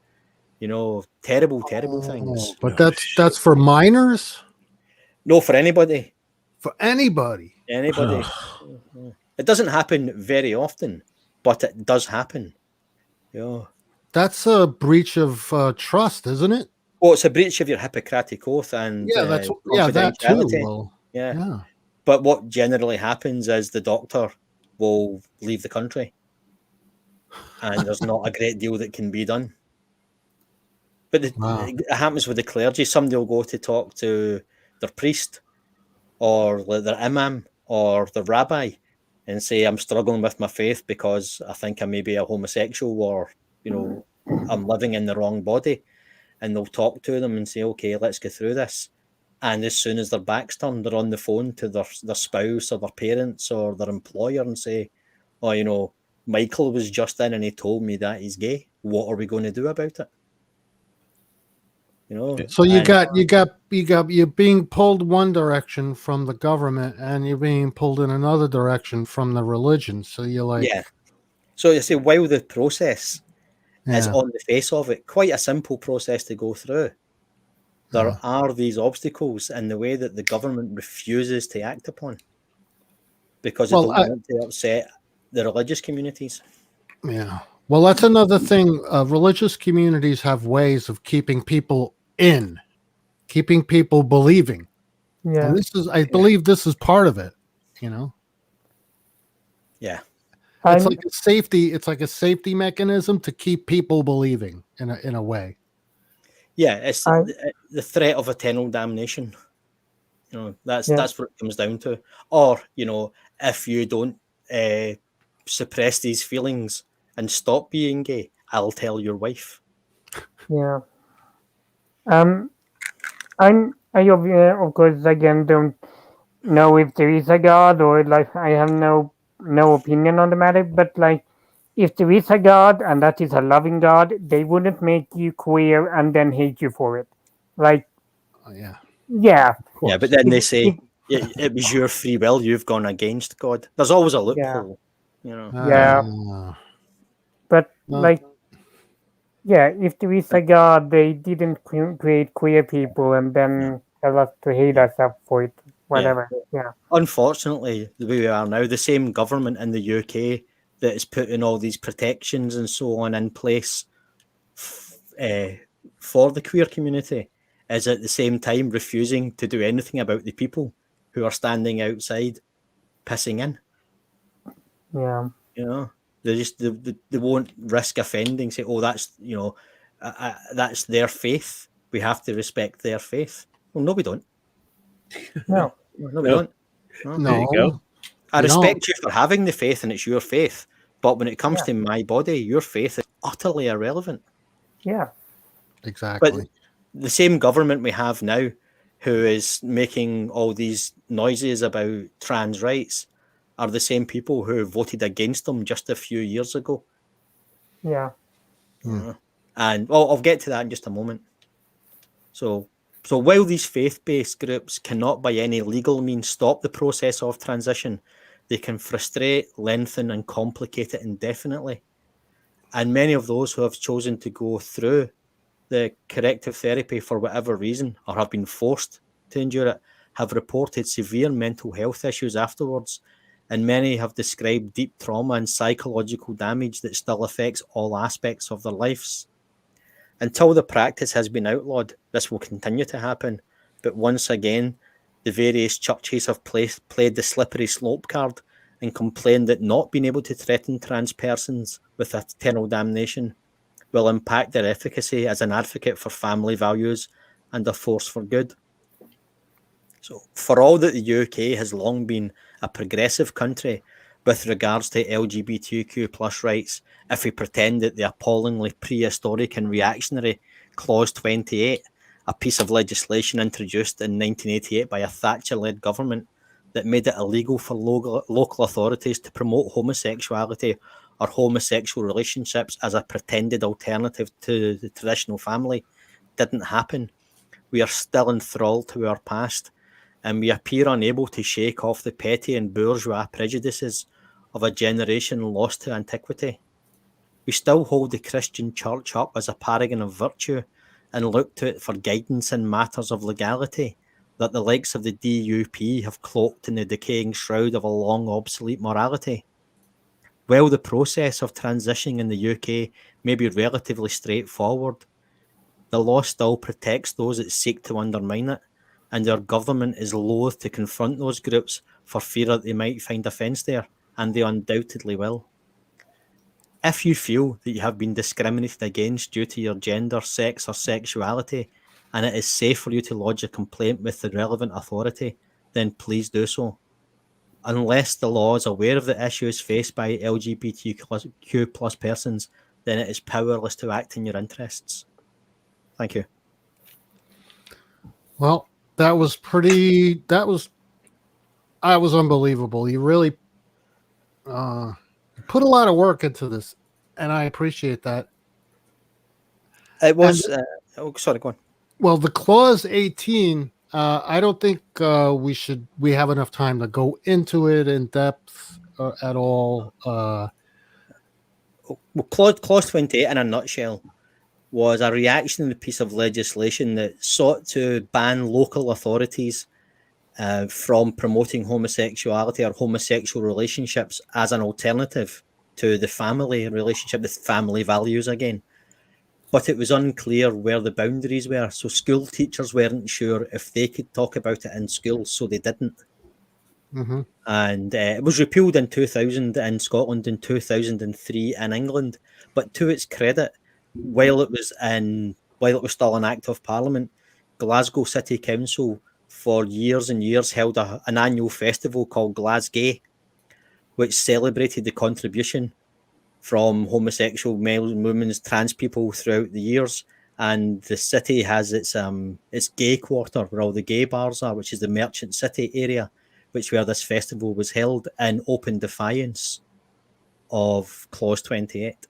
terrible things. But that's for minors? No, for anybody. For anybody. Anybody. It doesn't happen very often, but it does happen. Yeah. That's a breach of trust, isn't it? Well, it's a breach of your Hippocratic oath and that too. Well, yeah. But what generally happens is the doctor will leave the country, and there's not a great deal that can be done. But it happens with the clergy. Somebody will go to talk to their priest or their imam or the rabbi and say, I'm struggling with my faith because I think I may be a homosexual, or, I'm living in the wrong body. And they'll talk to them and say, okay, let's go through this. And as soon as their back's turned, they're on the phone to their spouse or their parents or their employer and say, oh, Michael was just in and he told me that he's gay. What are we going to do about it? So you're being pulled one direction from the government, and you're being pulled in another direction from the religion. So you're like, So you see, while the process is on the face of it quite a simple process to go through, there are these obstacles in the way that the government refuses to act upon because they don't want to upset the religious communities. Yeah. Well, that's another thing. Religious communities have ways of keeping people keeping people believing. Yeah. And I believe this is part of it, Yeah. It's like a safety mechanism to keep people believing in a way. Yeah, it's the threat of eternal damnation. That's what it comes down to. Or, if you don't suppress these feelings and stop being gay, I'll tell your wife. Yeah. I of course again don't know if there is a God, or like I have no opinion on the matter, but like if there is a God and that is a loving God, they wouldn't make you queer and then hate you for it. Like yeah, but then they say it was your free will, you've gone against God. There's always a loophole, but if there is a God, they didn't create queer people and then tell us to hate ourselves for it, whatever. Unfortunately, the way we are now, the same government in the UK that is putting all these protections and so on in place for the queer community is at the same time refusing to do anything about the people who are standing outside pissing in. Yeah. They won't risk offending. Say, oh, that's that's their faith. We have to respect their faith. Well, no, we don't. No. No, we No. don't. No. There you go. I we respect you for having the faith, and it's your faith. But when it comes Yeah. to my body, your faith is utterly irrelevant. Yeah. Exactly. But the same government we have now, who is making all these noises about trans rights, are the same people who voted against them just a few years ago. Yeah. And I'll get to that in just a moment. So while these faith-based groups cannot by any legal means stop the process of transition, they can frustrate, lengthen, and complicate it indefinitely. And many of those who have chosen to go through the corrective therapy for whatever reason, or have been forced to endure it, have reported severe mental health issues afterwards, and many have described deep trauma and psychological damage that still affects all aspects of their lives. Until the practice has been outlawed, this will continue to happen. But once again, the various churches have played the slippery slope card and complained that not being able to threaten trans persons with eternal damnation will impact their efficacy as an advocate for family values and a force for good. So, for all that the UK has long been a progressive country with regards to LGBTQ plus rights, if we pretend that the appallingly prehistoric and reactionary Clause 28, a piece of legislation introduced in 1988 by a Thatcher-led government that made it illegal for local authorities to promote homosexuality or homosexual relationships as a pretended alternative to the traditional family, didn't happen. We are still enthralled to our past, and we appear unable to shake off the petty and bourgeois prejudices of a generation lost to antiquity. We still hold the Christian church up as a paragon of virtue and look to it for guidance in matters of legality that the likes of the DUP have cloaked in the decaying shroud of a long obsolete morality. While the process of transitioning in the UK may be relatively straightforward, the law still protects those that seek to undermine it, and our government is loath to confront those groups for fear that they might find offence there, and they undoubtedly will. If you feel that you have been discriminated against due to your gender, sex, or sexuality, and it is safe for you to lodge a complaint with the relevant authority, then please do so. Unless the law is aware of the issues faced by LGBTQ plus persons, then it is powerless to act in your interests. Thank you. Well, that was unbelievable. You really put a lot of work into this, and I appreciate that. It was. Sorry, go on. Well, the clause 18, I don't think we have enough time to go into it in depth at all. Well, Clause 28, in a nutshell, was a reactionary piece of legislation that sought to ban local authorities from promoting homosexuality or homosexual relationships as an alternative to the family relationship, the family values again. But it was unclear where the boundaries were. So school teachers weren't sure if they could talk about it in schools, so they didn't. Mm-hmm. And it was repealed in 2000 in Scotland, in 2003 in England. But to its credit, while it was still an act of Parliament, Glasgow City Council for years and years held an annual festival called Glasgay, which celebrated the contribution from homosexual males, women, trans people throughout the years. And the city has its gay quarter where all the gay bars are, which is the Merchant City area, where this festival was held in open defiance of Clause 28.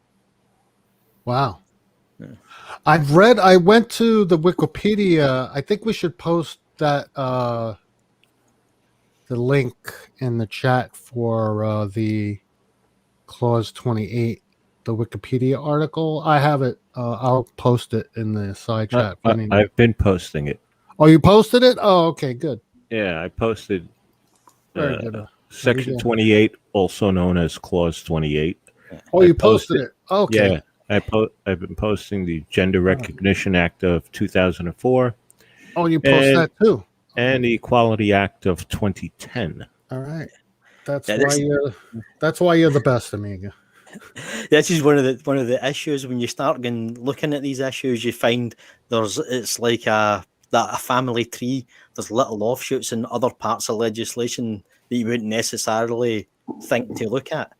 Wow. Yeah. I went to the Wikipedia. I think we should post that the link in the chat for the Clause 28, the Wikipedia article. I have it. I'll post it in the side chat. I've been posting it. Oh, you posted it? Oh, okay, good. Yeah, I posted Very good. Section 28, also known as Clause 28. Oh, you posted it? Okay. Yeah, I've been posting the Gender Recognition Act of 2004. Oh, you post that too? And the Equality Act of 2010. All right. That's why you're the best, Amiga. This is one of the issues when you start looking at these issues. You find it's like a family tree. There's little offshoots in other parts of legislation that you wouldn't necessarily think to look at.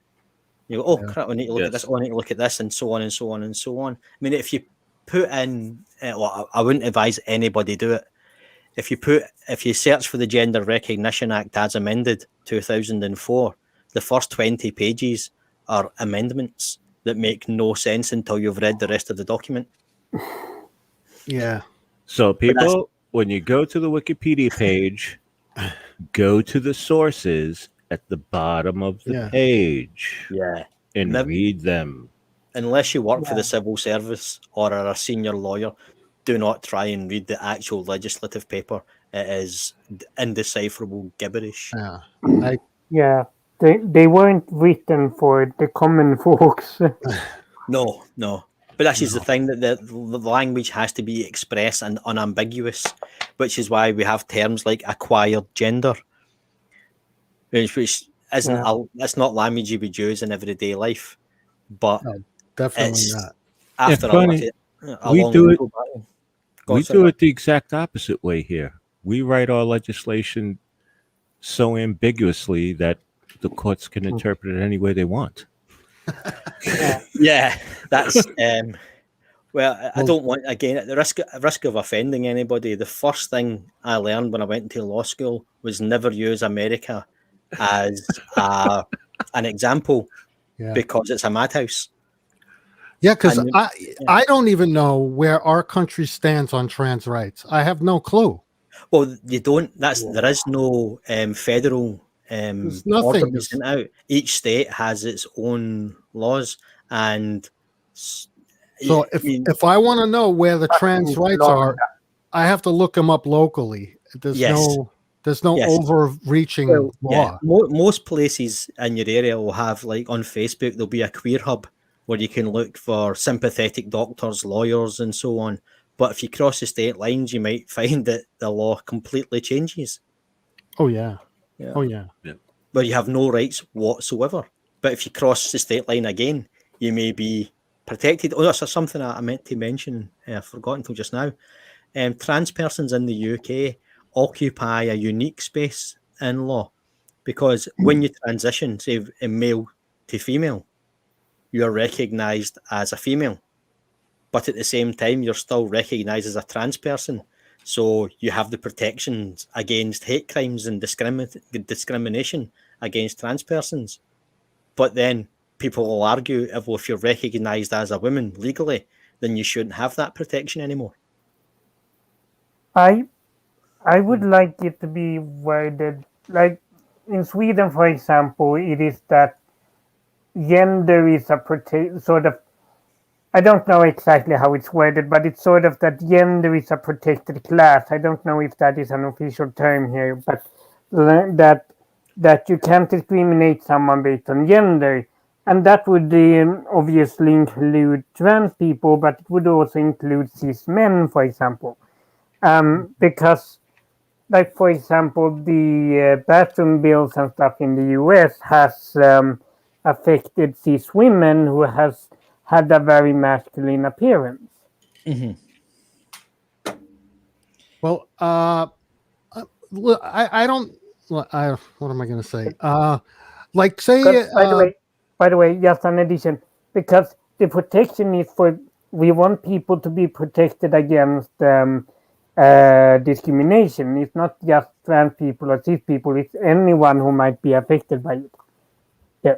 You go, oh crap, we need to look at this. Oh, I need to look at this, and so on and so on and so on. I mean, if you put in, well, I wouldn't advise anybody do it. If you search for the Gender Recognition Act as amended 2004, the first 20 pages are amendments that make no sense until you've read the rest of the document. Yeah. So people, when you go to the Wikipedia page, go to the sources at the bottom of the page. Yeah. And read them. Unless you work for the civil service or are a senior lawyer, do not try and read the actual legislative paper. It is indecipherable gibberish. Yeah. They weren't written for the common folks. No. But this is the thing, that the language has to be express and unambiguous, which is why we have terms like acquired gender, which isn't that's not language you would use in everyday life. But definitely not. After we do it the exact opposite way here. We write our legislation so ambiguously that the courts can interpret it any way they want. Yeah, that's well, I don't want, again, at the risk of offending anybody, the first thing I learned when I went into law school was never use America as an example, because it's a madhouse. Yeah, because I don't even know where our country stands on trans rights. I have no clue. Well, you don't. There is no federal order sent out. Each state has its own laws, and so if I want to know where the trans rights are, I have to look them up locally. There's no overreaching law. Yeah. Most places in your area will have, like on Facebook, there'll be a queer hub where you can look for sympathetic doctors, lawyers, and so on. But if you cross the state lines, you might find that the law completely changes. Oh, yeah. Oh, yeah. Where you have no rights whatsoever. But if you cross the state line again, you may be protected. Oh, that's something I meant to mention. I forgot until just now. Trans persons in the UK occupy a unique space in law, because when you transition, say, in male to female, you're recognised as a female, but at the same time, you're still recognised as a trans person. So you have the protections against hate crimes and discrimination against trans persons. But then people will argue, if you're recognised as a woman legally, then you shouldn't have that protection anymore. I would like it to be worded, like in Sweden, for example, it is that gender is a sort of, I don't know exactly how it's worded, but it's sort of that gender is a protected class. I don't know if that is an official term here, but that you can't discriminate someone based on gender. And that would obviously include trans people, but it would also include cis men, for example. Because, like, for example, the bathroom bills and stuff in the US has affected cis women who has had a very masculine appearance. Mm-hmm. Well, I don't. What am I going to say? Like, say. By the way, just an addition, because the protection is we want people to be protected against discrimination. It's not just trans people or cis people; it's anyone who might be affected by it. Yeah.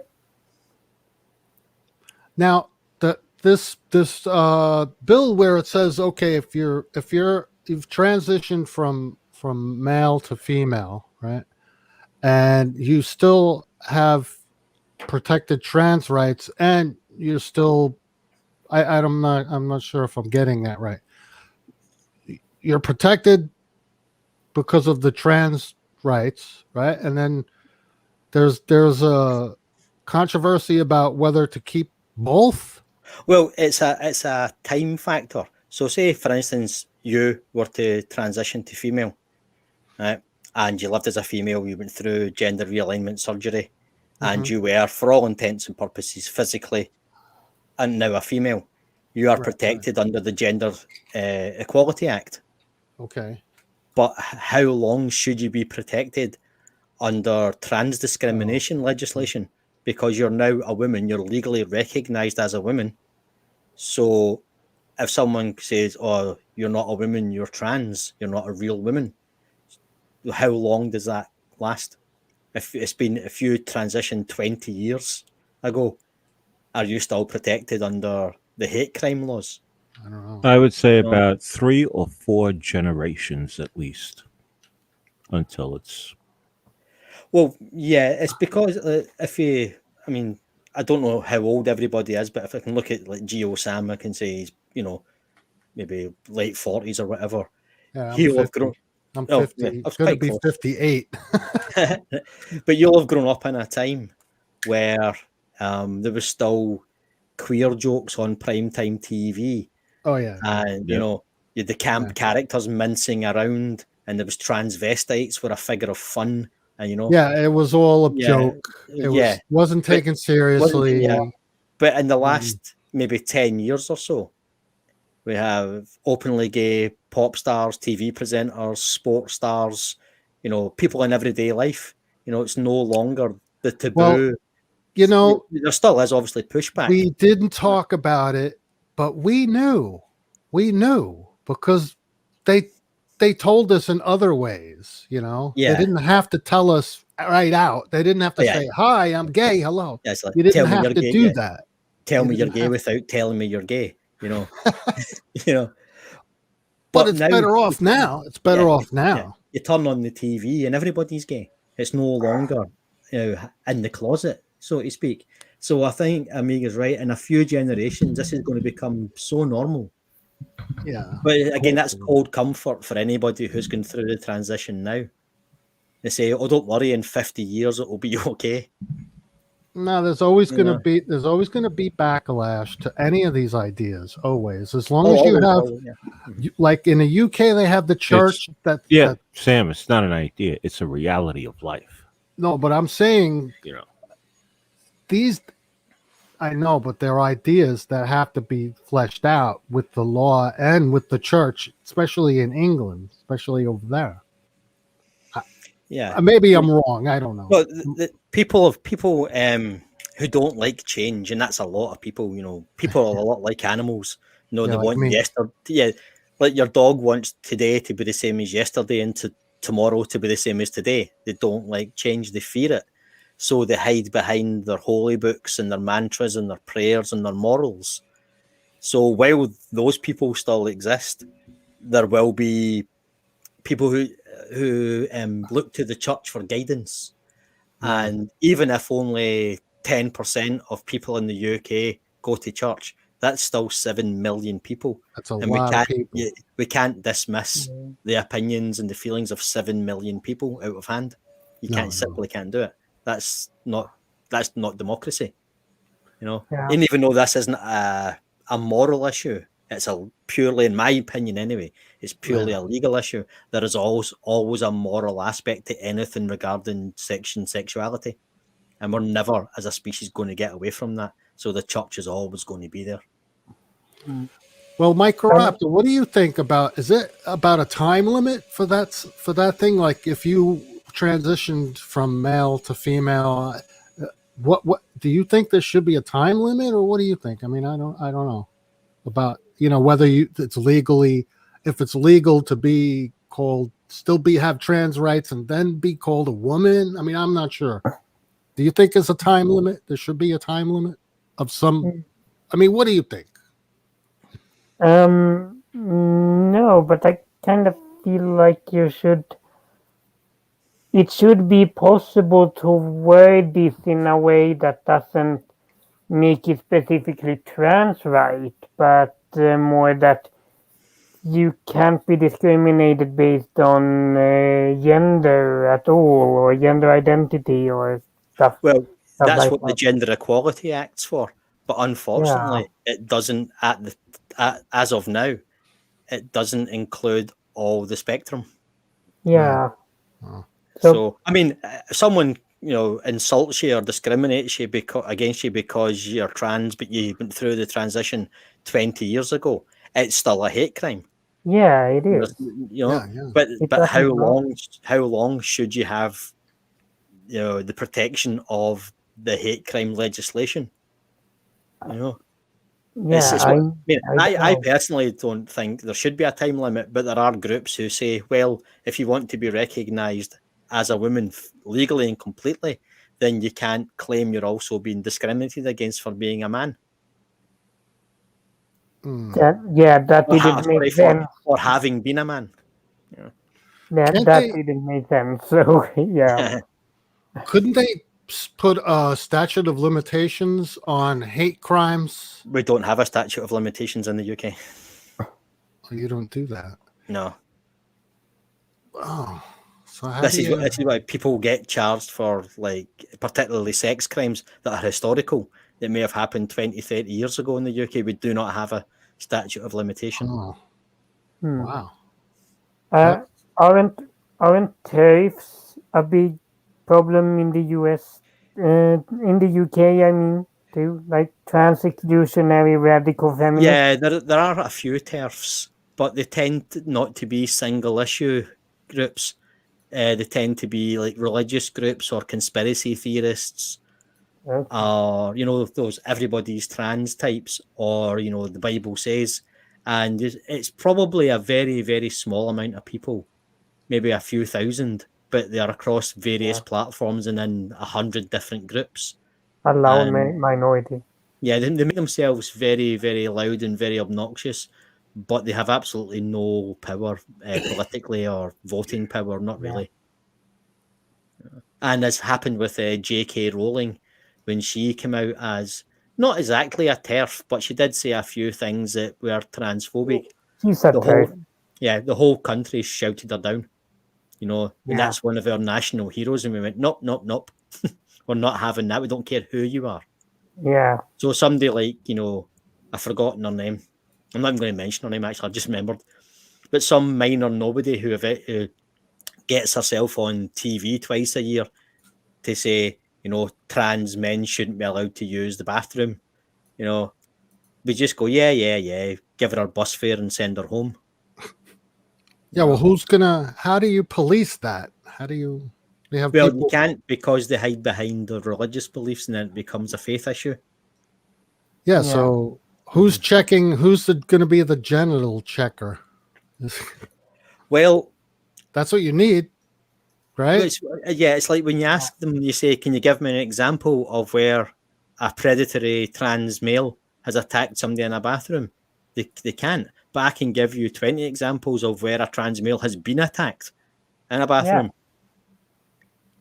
Now, this bill where it says, okay, if you've transitioned from male to female, right, and you still have protected trans rights, and you're still, I'm not sure if I'm getting that right. You're protected because of the trans rights, right? And then there's a controversy about whether to keep both. Well, it's a time factor. So say, for instance, you were to transition to female, right? And you lived as a female, you went through gender realignment surgery, and you were, for all intents and purposes, physically and now a female, you are protected under the Gender Equality Act. Okay. But how long should you be protected under trans discrimination legislation? Because you're now a woman, you're legally recognized as a woman. So if someone says, oh, you're not a woman, you're trans, you're not a real woman, how long does that last? If you transitioned 20 years ago, are you still protected under the hate crime laws? I don't know. I would say about 3 or 4 generations at least until it's. Well, yeah, it's because I don't know how old everybody is, but if I can look at like Geo Sam, I can say he's, maybe late 40s or whatever. Yeah, He'll have grown. I'm Oh, 50. yeah, I It's was going to quite be close. 58. But you'll have grown up in a time where there was still queer jokes on primetime TV. Oh, yeah. And, you had the camp characters mincing around, and there was transvestites were a figure of fun. And, Yeah, it was all a joke. It wasn't taken seriously. But in the last maybe 10 years or so, we have openly gay pop stars, TV presenters, sports stars, people in everyday life. It's no longer the taboo. Well, there still is obviously pushback. We didn't talk about it, but we knew because they told us in other ways, They didn't have to tell us right out. They didn't have to say, hi, I'm gay. Hello. Yeah, like, you didn't have to do that. Tell me you're gay without telling me you're gay, But it's now, better off now. It's better off now. Yeah. You turn on the TV and everybody's gay. It's no longer in the closet, so to speak. So I think Amiga's right. In a few generations, this is going to become so normal. Yeah. But again, that's cold comfort for anybody who's going through the transition now. They say, oh, don't worry, in 50 years it will be okay. No, there's always going to be backlash to any of these ideas. Always, as long as you have, like in the UK, they have the church Sam, it's not an idea; it's a reality of life. No, but I'm saying, these. I know, but they're ideas that have to be fleshed out with the law and with the church, especially in England, especially over there. Maybe I'm wrong. I don't know. But people who don't like change, and that's a lot of people. People are a lot like animals. They want yesterday. Yeah, like your dog wants today to be the same as yesterday, and tomorrow to be the same as today. They don't like change. They fear it, so they hide behind their holy books and their mantras and their prayers and their morals. So while those people still exist, there will be people who look to the church for guidance. And even if only 10% of people in the UK go to church, that's still 7 million people. That's a lot of people. We can't dismiss the opinions and the feelings of 7 million people out of hand. You simply can't do it. That's not democracy. And even though this isn't a moral issue, it's purely, in my opinion anyway, it's purely a legal issue. There is always a moral aspect to anything regarding sexuality. And we're never, as a species, going to get away from that. So the church is always going to be there. Well, Microraptor, what do you think about, is it about a time limit for that thing? Like if you transitioned from male to female, what do you think there should be a time limit, or what do you think? I mean, I don't know about, whether it's legal to be called, have trans rights and then be called a woman. I mean, I'm not sure. Do you think there's a time limit? There should be a time limit of some, I mean, what do you think? No, but I kind of feel like it should be possible to word this in a way that doesn't make it specifically trans right, but more that you can't be discriminated based on gender at all, or gender identity or stuff. Well, that's like what that. The Gender Equality Act's for. But unfortunately, it doesn't, as of now, it doesn't include all the spectrum. Yeah. So I mean, someone, insults you or discriminates you against you because you're trans, but you went through the transition 20 years ago, it's still a hate crime. Yeah, it is. But how doesn't long should you have the protection of the hate crime legislation? Yeah, I personally don't think there should be a time limit, but there are groups who say, well, if you want to be recognised as a woman legally and completely, then you can't claim you're also being discriminated against for being a man. that didn't make sense. Or having been a man. That didn't make sense. So yeah. Couldn't they put a statute of limitations on hate crimes? We don't have a statute of limitations in the UK. Oh, you don't do that? No. Oh. So this is why people get charged for, like, particularly sex crimes that are historical, that may have happened 20, 30 years ago in the UK. We do not have a statute of limitation. Oh. Wow. Yep. Aren't tariffs a big problem in the US? In the UK, I mean, too, like trans exclusionary radical feminists. Yeah, there are a few TERFs, but they tend not to be single issue groups. They tend to be like religious groups or conspiracy theorists, or those everybody's trans types, or the Bible says, and it's probably a very, very small amount of people, maybe a few thousand, but they are across various platforms and in 100 different groups. A loud minority. Yeah, they make themselves very, very loud and very obnoxious, but they have absolutely no power politically or voting power, not really. And as happened with J.K. Rowling, when she came out as not exactly a TERF, but she did say a few things that were transphobic. She's a TERF. The whole country shouted her down. And that's one of our national heroes, and we went, nope, nope, nope. We're not having that. We don't care who you are. Yeah. So somebody like, I've forgotten her name. I'm not even going to mention her name, actually. I just remembered. But some minor nobody who gets herself on TV twice a year to say, trans men shouldn't be allowed to use the bathroom. We just go, yeah, give her bus fare and send her home. Yeah, well, how do you police that? How do you... You can't, because they hide behind their religious beliefs, and then it becomes a faith issue. Yeah, so who's checking? Who's going to be the genital checker? Well, that's what you need, right? It's like when you ask them, you say, can you give me an example of where a predatory trans male has attacked somebody in a bathroom? They can't. But I can give you 20 examples of where a trans male has been attacked in a bathroom.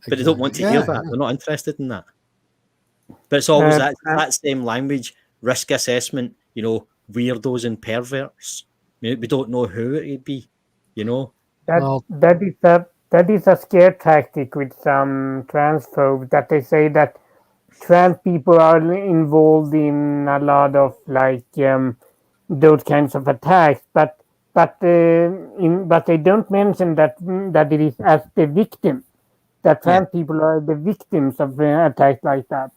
But they don't want to hear that. They're not interested in that. But it's always that same language, risk assessment, weirdos and perverts. We don't know who it would be, That is a scare tactic with some transphobes, that they say that trans people are involved in a lot of those kinds of attacks, but they don't mention that it is as the victim. That trans people are the victims of attacks like that.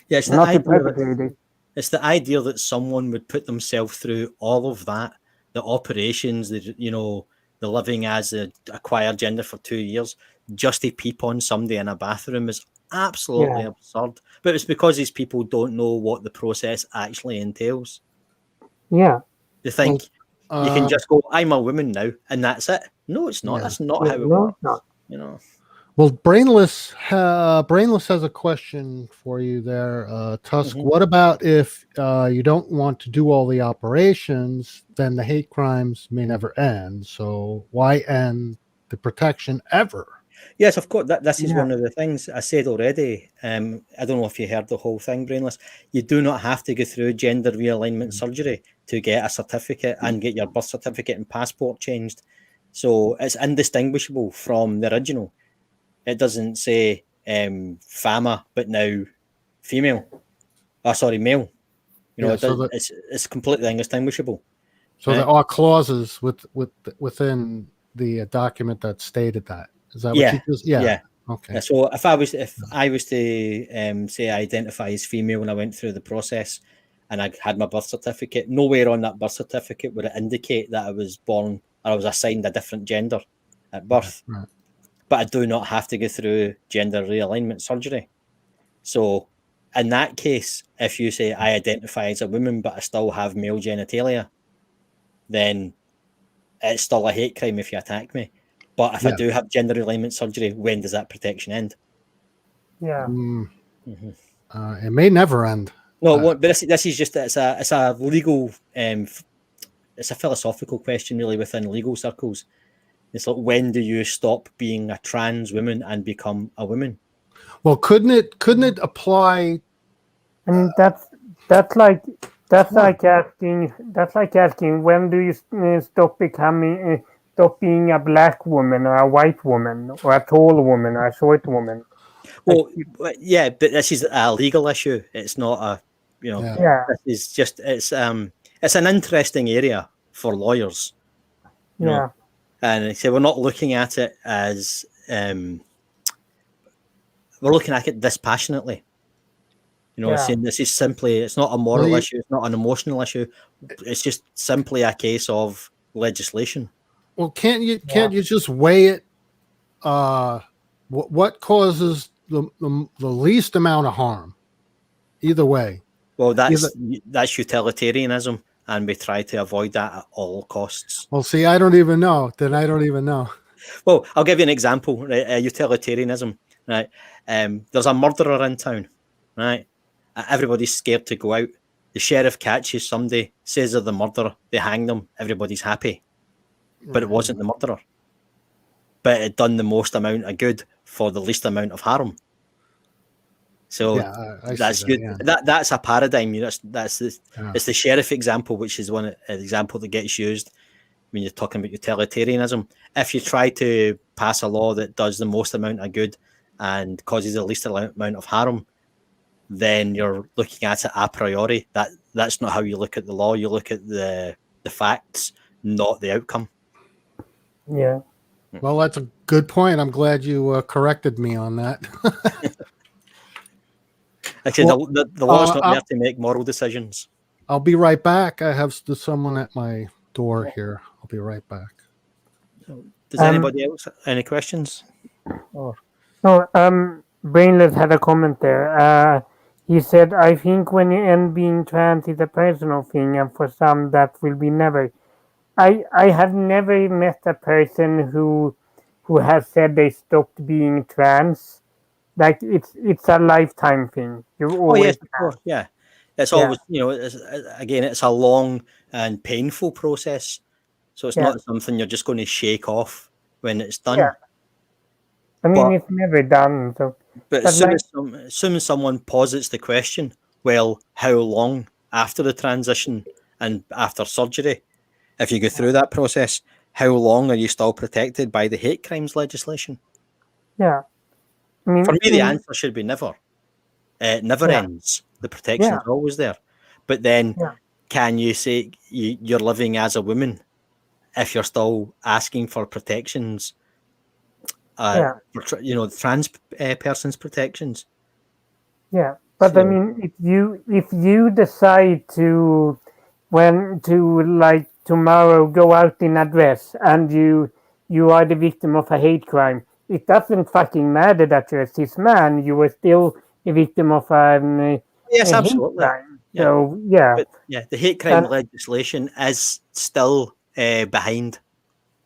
Yeah, it's not the perpetrators. It's the idea that someone would put themselves through all of that, the operations, the living as a acquired gender for 2 years, just to peep on somebody in a bathroom is absolutely absurd. But it's because these people don't know what the process actually entails. Yeah. They think you can just go, I'm a woman now, and that's it. No, it's not. That's not how it works. Not. Well, Brainless has a question for you there, Tússk. What about if you don't want to do all the operations, then the hate crimes may never end. So why end the protection ever? Yes, of course. This is one of the things I said already. I don't know if you heard the whole thing, Brainless. You do not have to go through gender realignment surgery to get a certificate and get your birth certificate and passport changed. So it's indistinguishable from the original. It doesn't say fama, but now female. Male. It's completely indistinguishable. So there are clauses within the document that stated that. Is that what you just? Okay. So if I was to say I identify as female when I went through the process, and I had my birth certificate, nowhere on that birth certificate would it indicate that I was born or I was assigned a different gender at birth. Right. But I do not have to go through gender realignment surgery. So in that case, if you say I identify as a woman but I still have male genitalia, then it's still a hate crime if you attack me. But if I Yeah. do have gender realignment surgery, when does that protection end? Yeah. It may never end. No, it won't, but this is just it's a legal it's a philosophical question really within legal circles. It's like, when do you stop being a trans woman and become a woman? Well, couldn't it apply? I mean, that's like asking when do you stop being a black woman or a white woman or a tall woman or a short woman. Well, yeah, but this is a legal issue. It's not a, Yeah. This is just it's an interesting area for lawyers. You know? Yeah. And so we're not looking at it as we're looking at it dispassionately. Saying this is simply, it's not a moral issue, it's not an emotional issue. It's just simply a case of legislation. Well, can't you just weigh it? What causes the least amount of harm? Either way. Well, that's utilitarianism, and we try to avoid that at all costs. Well, see, I don't even know. Then I don't even know. Well, I'll give you an example. Right? Utilitarianism. Right? There's a murderer in town. Right? Everybody's scared to go out. The sheriff catches somebody, says they're the murderer. They hang them. Everybody's happy. But it wasn't the murderer. But it done the most amount of good for the least amount of harm. So that's good. Yeah. That's a paradigm. It's the sheriff example, which is an example that gets used when you're talking about utilitarianism. If you try to pass a law that does the most amount of good and causes the least amount of harm, then you're looking at it a priori. That's not how you look at the law. You look at the facts, not the outcome. Yeah. Well, that's a good point. I'm glad you corrected me on that. Actually, the law's not there to make moral decisions. I'll be right back. I have someone at my door here. I'll be right back. Does anybody else have any questions? Brainless had a comment there. He said, I think when you end being trans is a personal thing, and for some that will be never. I have never met a person who has said they stopped being trans. Like it's a lifetime thing. Yes, of course, yeah. It's always, it's a long and painful process. So it's not something you're just going to shake off when it's done. Yeah. I mean, it's never done. So, but as soon as someone posits the question, well, how long after the transition and after surgery, if you go through that process, how long are you still protected by the hate crimes legislation? Yeah. I mean, for me, the answer should be never. It never ends. The protection is always there. But then, can you say you're living as a woman if you're still asking for protections? For, trans person's protections. Yeah, but I mean, if you decide to like tomorrow go out in a dress and you are the victim of a hate crime, it doesn't fucking matter that you're a cis man. You were still a victim of a absolutely. Hate crime. So but, the hate crime legislation is still behind.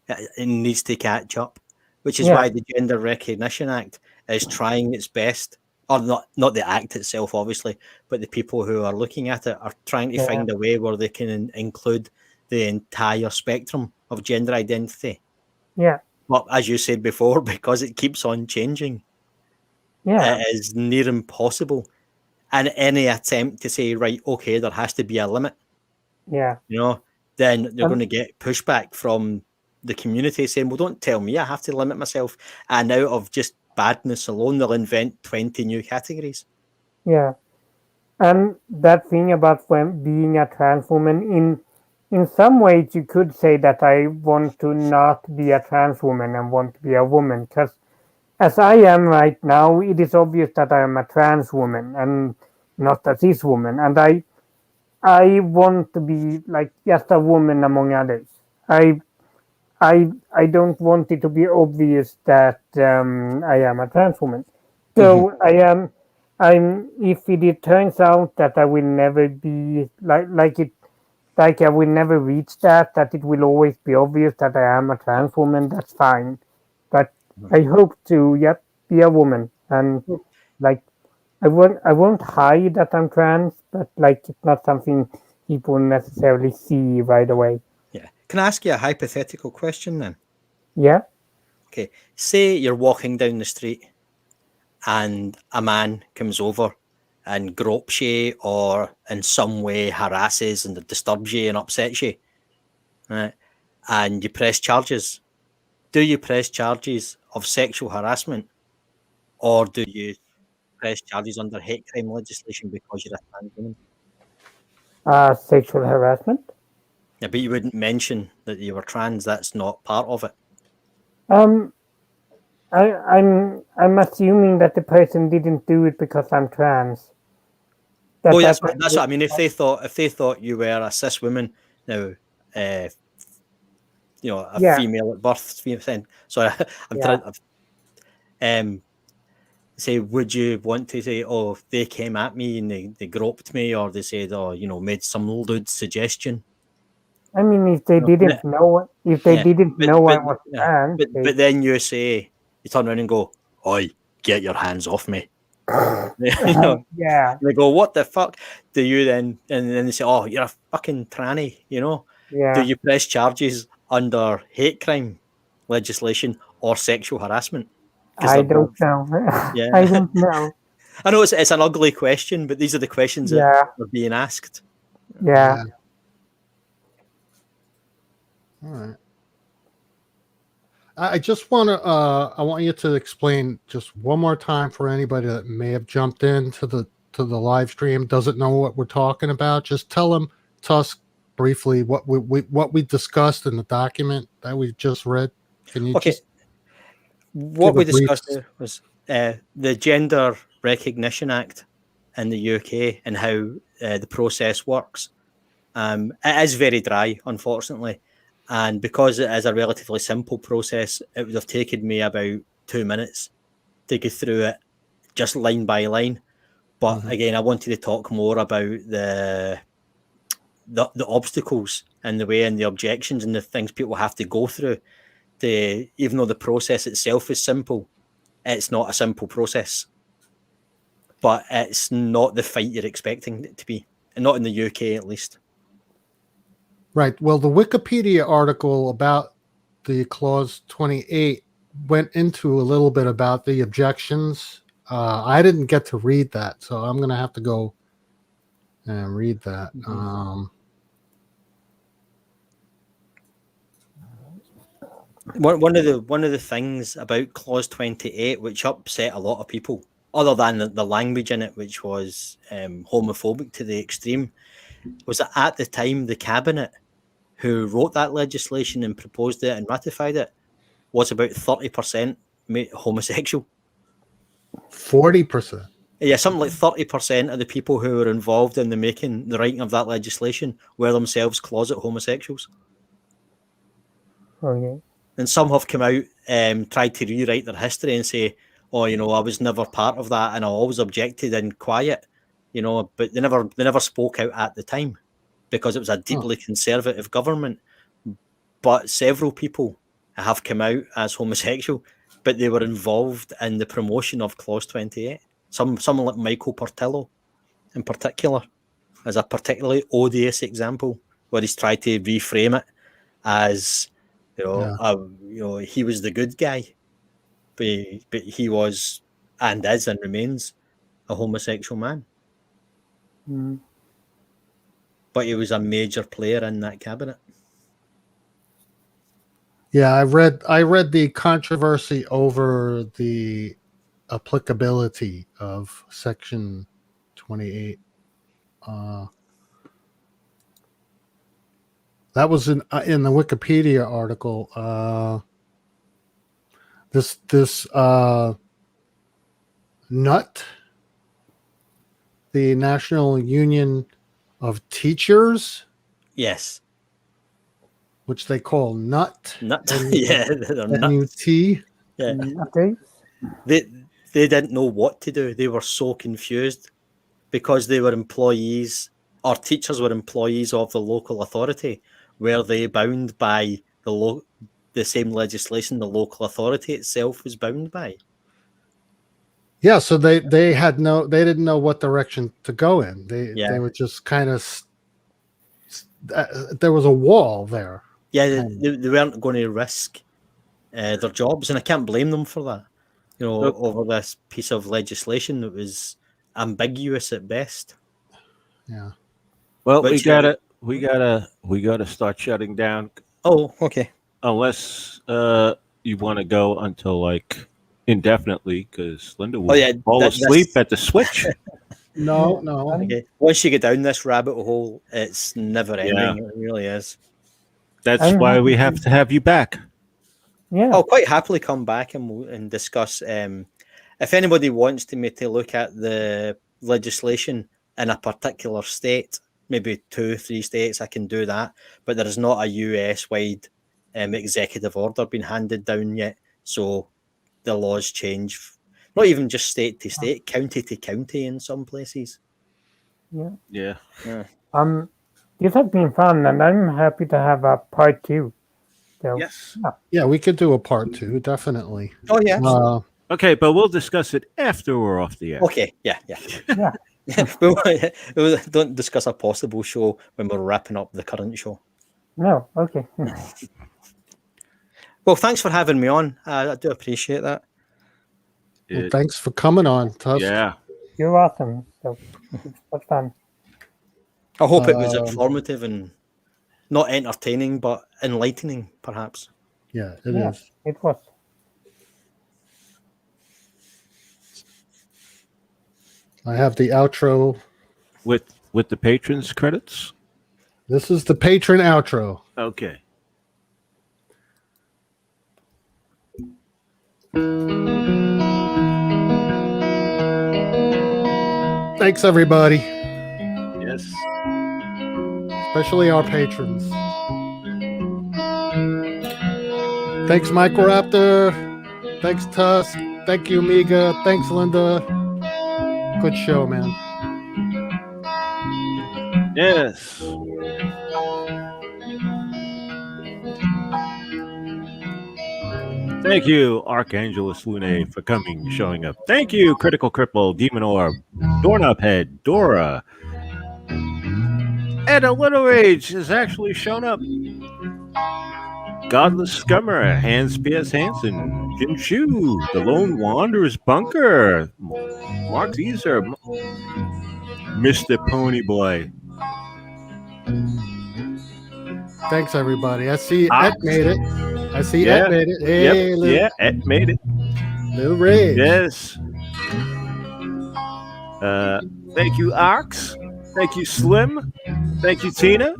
It needs to catch up, which is why the Gender Recognition Act is trying its best, or not the act itself, obviously, but the people who are looking at it are trying to find a way where they can include the entire spectrum of gender identity. Yeah. But as you said before, because it keeps on changing, it is near impossible. And any attempt to say, right, okay, there has to be a limit, then you're going to get pushback from the community saying, well, don't tell me I have to limit myself. And out of just badness alone, they'll invent 20 new categories. Yeah. And that thing about being a trans woman, in some ways you could say that I want to not be a trans woman and want to be a woman, because as I am right now, it is obvious that I am a trans woman and not a cis woman, and I want to be like just a woman among others. I don't want it to be obvious that I am a trans woman. So if it turns out that I will never be like I will never reach that it will always be obvious that I am a trans woman, that's fine. But I hope to be a woman, and like I won't hide that I'm trans, but like it's not something people necessarily see right away. Yeah. Can I ask you a hypothetical question then? Yeah. Okay. Say you're walking down the street and a man comes over and gropes you or in some way harasses and disturbs you and upsets you, right? And you press charges. Do you press charges of sexual harassment, or do you press charges under hate crime legislation because you're a trans woman? Sexual harassment. Yeah, but you wouldn't mention that you were trans. That's not part of it. Um, I'm assuming that the person didn't do it because I'm trans. Well, that's what I mean. If they thought you were a cis woman, now, a Yeah. female at birth. Sorry, I'm Yeah. trying. Say, would you want to say, oh, they came at me and they groped me, or they said, oh, made some lewd suggestion? I mean, if they didn't know, I was trans, but then you say, you turn around and go, oi, get your hands off me. yeah. They go, what the fuck? Do you then, and then they say, oh, you're a fucking tranny, Yeah. Do you press charges under hate crime legislation or sexual harassment? I don't know. Yeah. I don't know. I know it's an ugly question, but these are the questions that are being asked. Yeah. All right. I just want to. I want you to explain just one more time for anybody that may have jumped into the live stream, doesn't know what we're talking about. Just tell them, Tússk, briefly what we discussed in the document that we just read. Can you just? What we discussed was the Gender Recognition Act in the UK and how the process works. It is very dry, unfortunately. And because it is a relatively simple process, it would have taken me about 2 minutes to go through it just line by line. But again, I wanted to talk more about the obstacles and the way and the objections and the things people have to go through. Even though the process itself is simple, it's not a simple process. But it's not the fight you're expecting it to be, and not in the UK at least. Right. Well, the Wikipedia article about the Clause 28 went into a little bit about the objections. I didn't get to read that, so I'm going to have to go and read that. One of the things about Clause 28 which upset a lot of people, other than the language in it, which was homophobic to the extreme, was that at the time the cabinet who wrote that legislation and proposed it and ratified it was about 30% homosexual. 40%. Yeah, something like 30% of the people who were involved in the writing of that legislation were themselves closet homosexuals. Okay. And some have come out, tried to rewrite their history and say, oh, I was never part of that and I always objected in quiet, but they never spoke out at the time because it was a deeply conservative government. But several people have come out as homosexual, but they were involved in the promotion of Clause 28. Someone like Michael Portillo, in particular, as a particularly odious example, where he's tried to reframe it as, he was the good guy, but he was and is and remains a homosexual man. But he was a major player in that cabinet. Yeah, I read the controversy over the applicability of Section 28. That was in the Wikipedia article. this NUT, the National Union of Teachers, Yes. which they call NUT. Nut. Yeah, they're nuts. NUT. Yeah. Okay. They didn't know what to do. They were so confused because they were employees, or teachers were employees of the local authority. Were they bound by the same legislation the local authority itself was bound by? Yeah, so they didn't know what direction to go in. They were just kind of there was a wall there. Yeah, they weren't going to risk their jobs, and I can't blame them for that. Over this piece of legislation that was ambiguous at best. Yeah. Well, we gotta start shutting down. Oh, okay. Unless you want to go until like indefinitely, because Linda will fall asleep at the switch. No. Okay. Once you get down this rabbit hole, it's never ending. Yeah. It really is. That's why we have to have you back. Yeah. I'll quite happily come back and discuss. If anybody wants me to look at the legislation in a particular state, maybe 2-3 states, I can do that. But there is not a US-wide executive order being handed down yet. So the laws change, not even just state to state, county to county in some places. Yeah. This has been fun, and I'm happy to have a part 2. So, yes. Yeah, we could do a part 2, definitely. Oh yeah. Okay, but we'll discuss it after we're off the air. Okay. Yeah. We don't discuss a possible show when we're wrapping up the current show. No. Okay. Well, thanks for having me on. I do appreciate that. Well, thanks for coming on, Tusk. Yeah. You're awesome. So it's fun. I hope it was informative and not entertaining, but enlightening, perhaps. Yeah, it is. It was. I have the outro with the patrons credits. This is the patron outro. Okay. Thanks, everybody. Yes. Especially our patrons. Thanks, Microraptor. Thanks, Tusk. Thank you, Amiga. Thanks, Linda. Good show, man. Yes. Thank you, Archangelus Lune, for coming, showing up. Thank you, Critical Cripple, Demon Orb, Doorknob Head, Dora. And a Little Rage has actually shown up. Godless Scummer, Hans P.S. Hansen, Jim Shu, The Lone Wanderer's Bunker, Mark Zeezer, Mr. Ponyboy. Thanks, everybody. I see Ed made it. I see Ed made it. Hey, Ed made it. Little Rage. Yes. Thank you, Ox. Thank you, Slim. Thank you, Tina.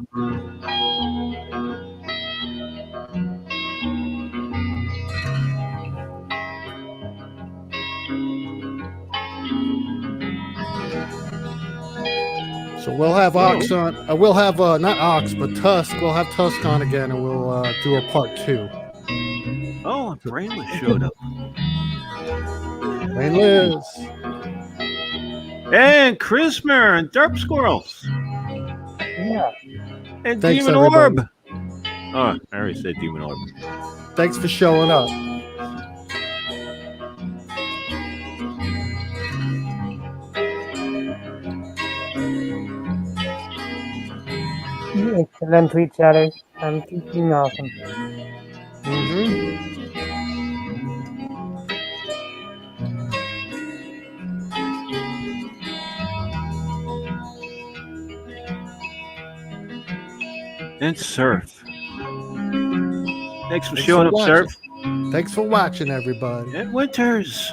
So we'll have Ox on. We'll have not Ox, but Tusk. We'll have Tusk on again, and we'll do a part 2. Oh, Brainless showed up. Brainless. And Chrismer and Derp Squirrels. Yeah. And Thanks, Demon everybody. Orb. Oh, I already said Demon Orb. Thanks for showing up. Excellent tweet, Charlie. I'm keeping awesome. And Surf. Thanks for showing up, watching. Surf. Thanks for watching, everybody. And Winters.